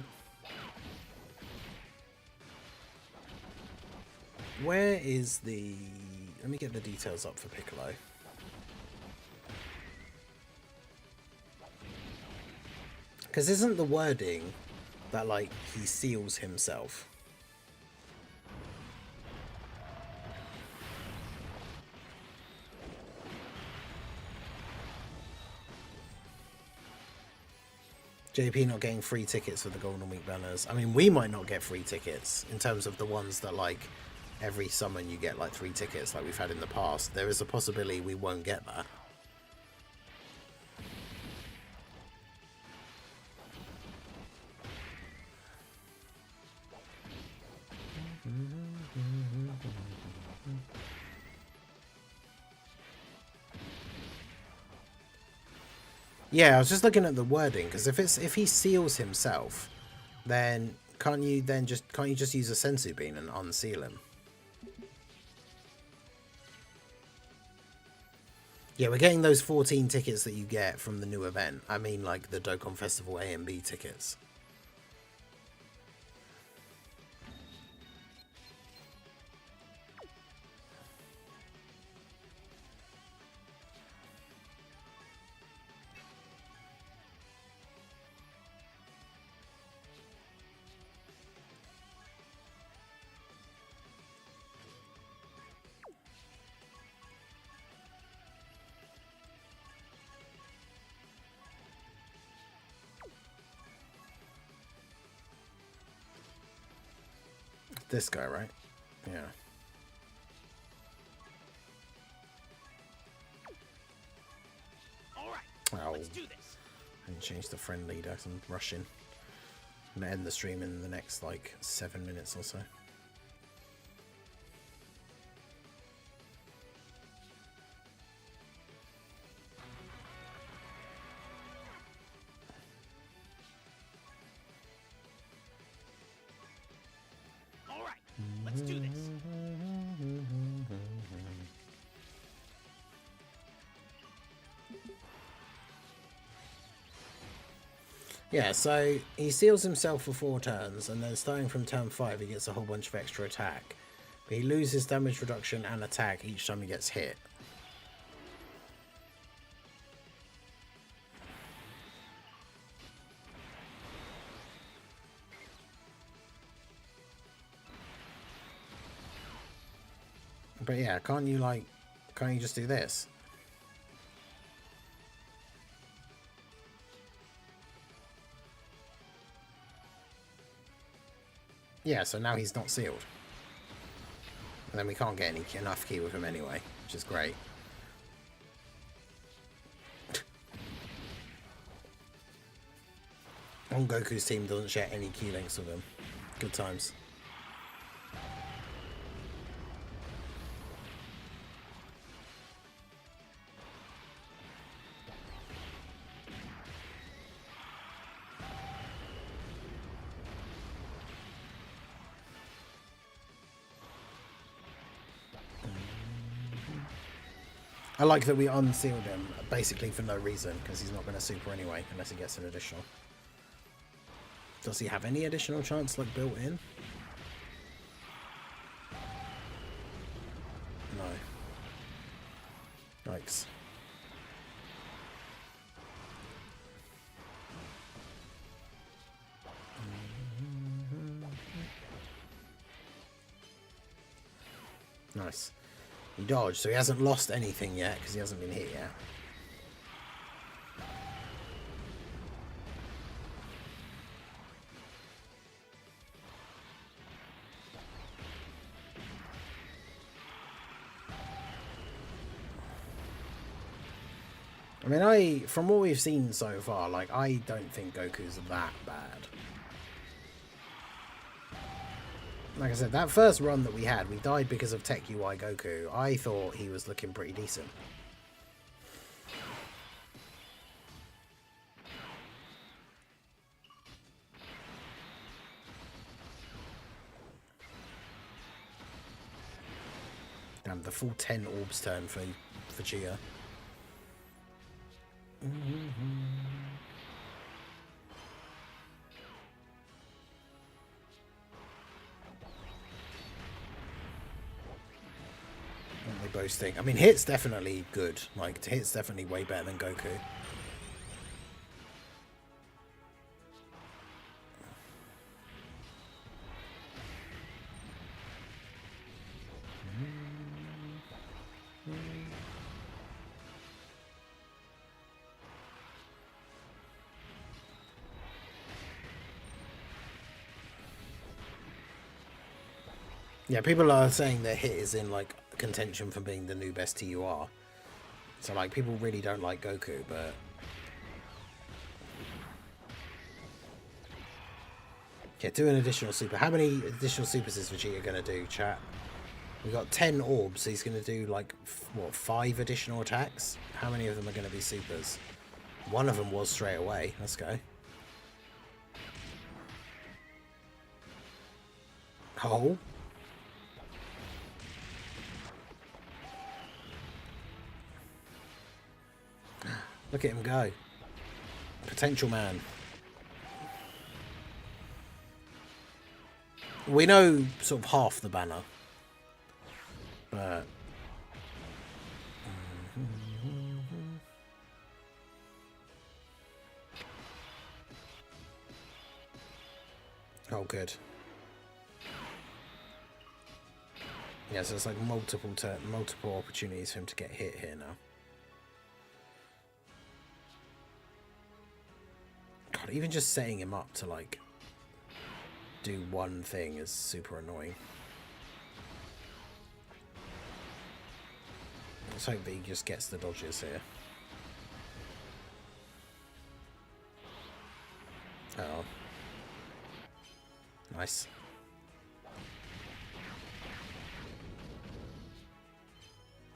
where is the... Let me get the details up for Piccolo. Because isn't the wording that, like, he seals himself? JP not getting free tickets for the Golden Week banners. I mean, we might not get free tickets in terms of the ones that, like, every summon you get, like, 3 tickets like we've had in the past. There is a possibility we won't get that. Yeah, I was just looking at the wording, because if he seals himself, then can't you just use a sensu bean and unseal him? Yeah, we're getting those 14 tickets that you get from the new event. I mean, like the Dokkan Festival A and B tickets. This guy, right? Yeah. All right, Oh, let's do this. and change the friend leader. I'm rushing. I'm gonna end the stream in the next like 7 minutes or so. All right, let's do this. Yeah, so he seals himself for 4 turns, and then starting from turn 5 he gets a whole bunch of extra attack. But he loses damage reduction and attack each time he gets hit. But yeah, can't you just do this? Yeah, so now he's not sealed. And then we can't get enough key with him anyway, which is great. On Goku's team doesn't share any key links with him. Good times. I like that we unsealed him, basically for no reason, because he's not going to super anyway, unless he gets an additional. Does he have any additional chance, like, built in? No. Yikes. Nice. He dodged, so he hasn't lost anything yet, because he hasn't been hit yet. I mean, from what we've seen so far, like, I don't think Goku's that bad. Like I said, that first run that we had, we died because of Tech UI Goku. I thought he was looking pretty decent. Damn, the full 10 orbs turn for Chia. They both stink. I mean, Hit's definitely good. Like, Hit's definitely way better than Goku. Yeah, people are saying that Hit is in, like, contention for being the new best TUR. So, like, people really don't like Goku, but... Yeah, do an additional super. How many additional supers is Vegeta going to do, chat? We've got 10 orbs, so he's going to do, like, what, 5 additional attacks? How many of them are going to be supers? One of them was straight away. Let's go. Oh. Look at him go. Potential man. We know sort of half the banner. But... oh, good. Yeah, so it's like multiple opportunities for him to get hit here now. God, even just setting him up to like do one thing is super annoying. Let's hope that he just gets the dodges here. Oh. Nice.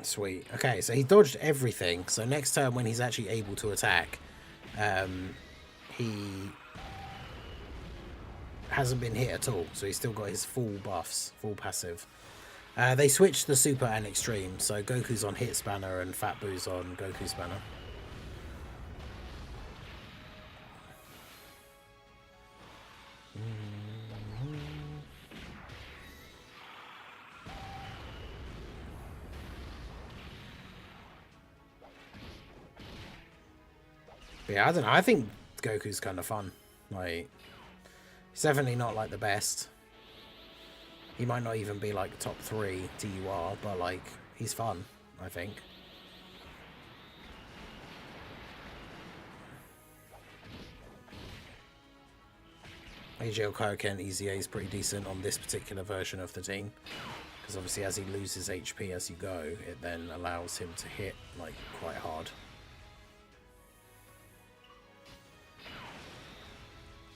Sweet. Okay, so he dodged everything. So next turn when he's actually able to attack, he hasn't been hit at all. So he's still got his full buffs, full passive. They switched the super and extreme. So Goku's on hit spanner and Fat Boo's on Goku spanner. Yeah, I don't know. I think Goku's kind of fun. Like, he's definitely not like the best. He might not even be like top 3 TUR, but like, he's fun, I think. AGL Kaioken EZA is pretty decent on this particular version of the team. Because obviously as he loses HP as you go, it then allows him to hit like quite hard.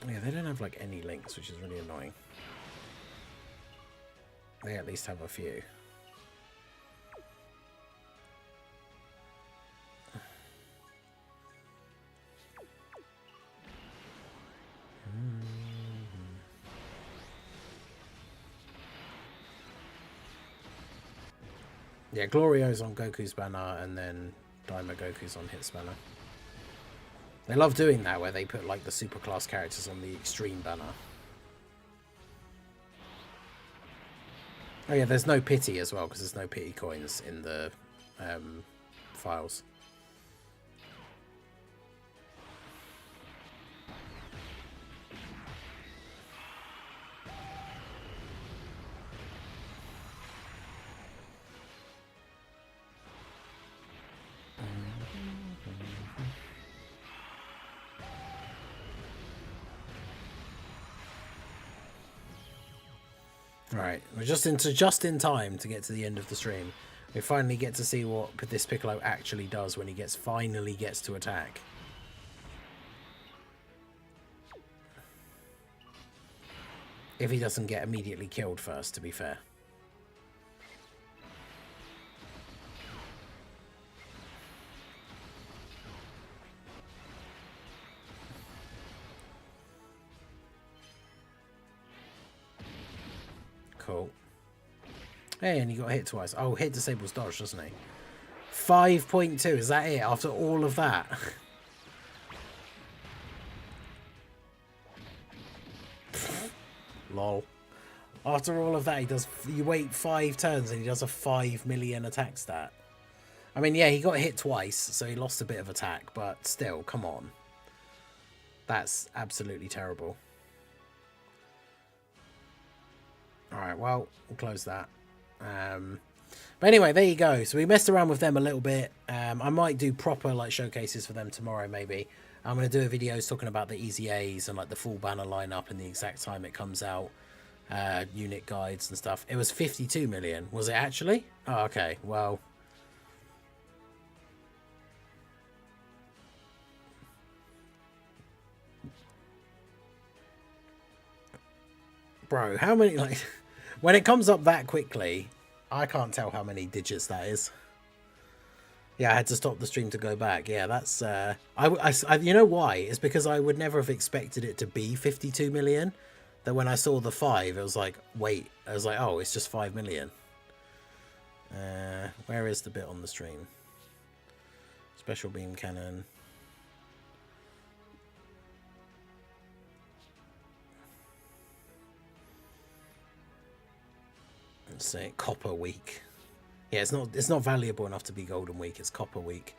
Yeah, they don't have like any links, which is really annoying. They at least have a few. Yeah, Glorio's on Goku's banner, and then Daima Goku's on hit banner. They love doing that, where they put like the super class characters on the extreme banner. Oh yeah, there's no pity as well, because there's no pity coins in the files. Right, we're just in time to get to the end of the stream. We finally get to see what this Piccolo actually does when he finally gets to attack. If he doesn't get immediately killed first, to be fair. Cool. Hey, and he got hit twice. Oh, hit disables dodge, doesn't he? 5.2, is that it? After all of that? Lol. After all of that, you wait 5 turns and he does a 5 million attack stat. I mean, yeah, he got hit twice, so he lost a bit of attack, but still, come on. That's absolutely terrible. Alright, well, we'll close that. But anyway, there you go. So we messed around with them a little bit. I might do proper like showcases for them tomorrow, maybe. I'm going to do a video talking about the EZAs and like the full banner lineup and the exact time it comes out. Unit guides and stuff. It was 52 million. Was it actually? Oh, okay. Well... bro, how many, like... when it comes up that quickly, I can't tell how many digits that is. Yeah, I had to stop the stream to go back. Yeah, that's you know why? It's because I would never have expected it to be 52 million. That when I saw the 5, it was like, wait, I was like, oh, it's just 5 million. Where is the bit on the stream? Special beam cannon. Let's say copper week. Yeah, it's not valuable enough to be golden week. It's copper week.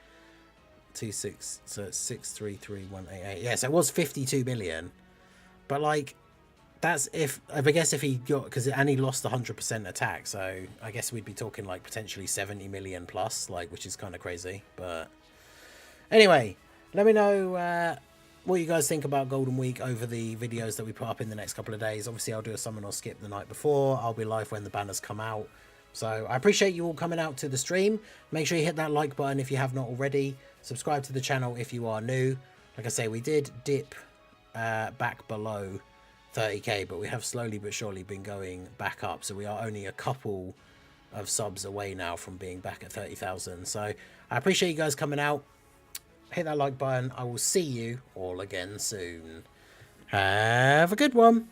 26, so it's 633188. Yeah, so it was 52 million, but like that's if I guess if he got and he lost 100% attack, so I guess we'd be talking like potentially 70 million plus, like, which is kind of crazy. But anyway, let me know what you guys think about Golden Week over the videos that we put up in the next couple of days. Obviously, I'll do a summon or skip the night before. I'll be live when the banners come out. So I appreciate you all coming out to the stream. Make sure you hit that like button if you have not already. Subscribe to the channel if you are new. Like I say, we did dip back below 30k, but we have slowly but surely been going back up. So we are only a couple of subs away now from being back at 30,000. So I appreciate you guys coming out. Hit that like button. I will see you all again soon. Have a good one.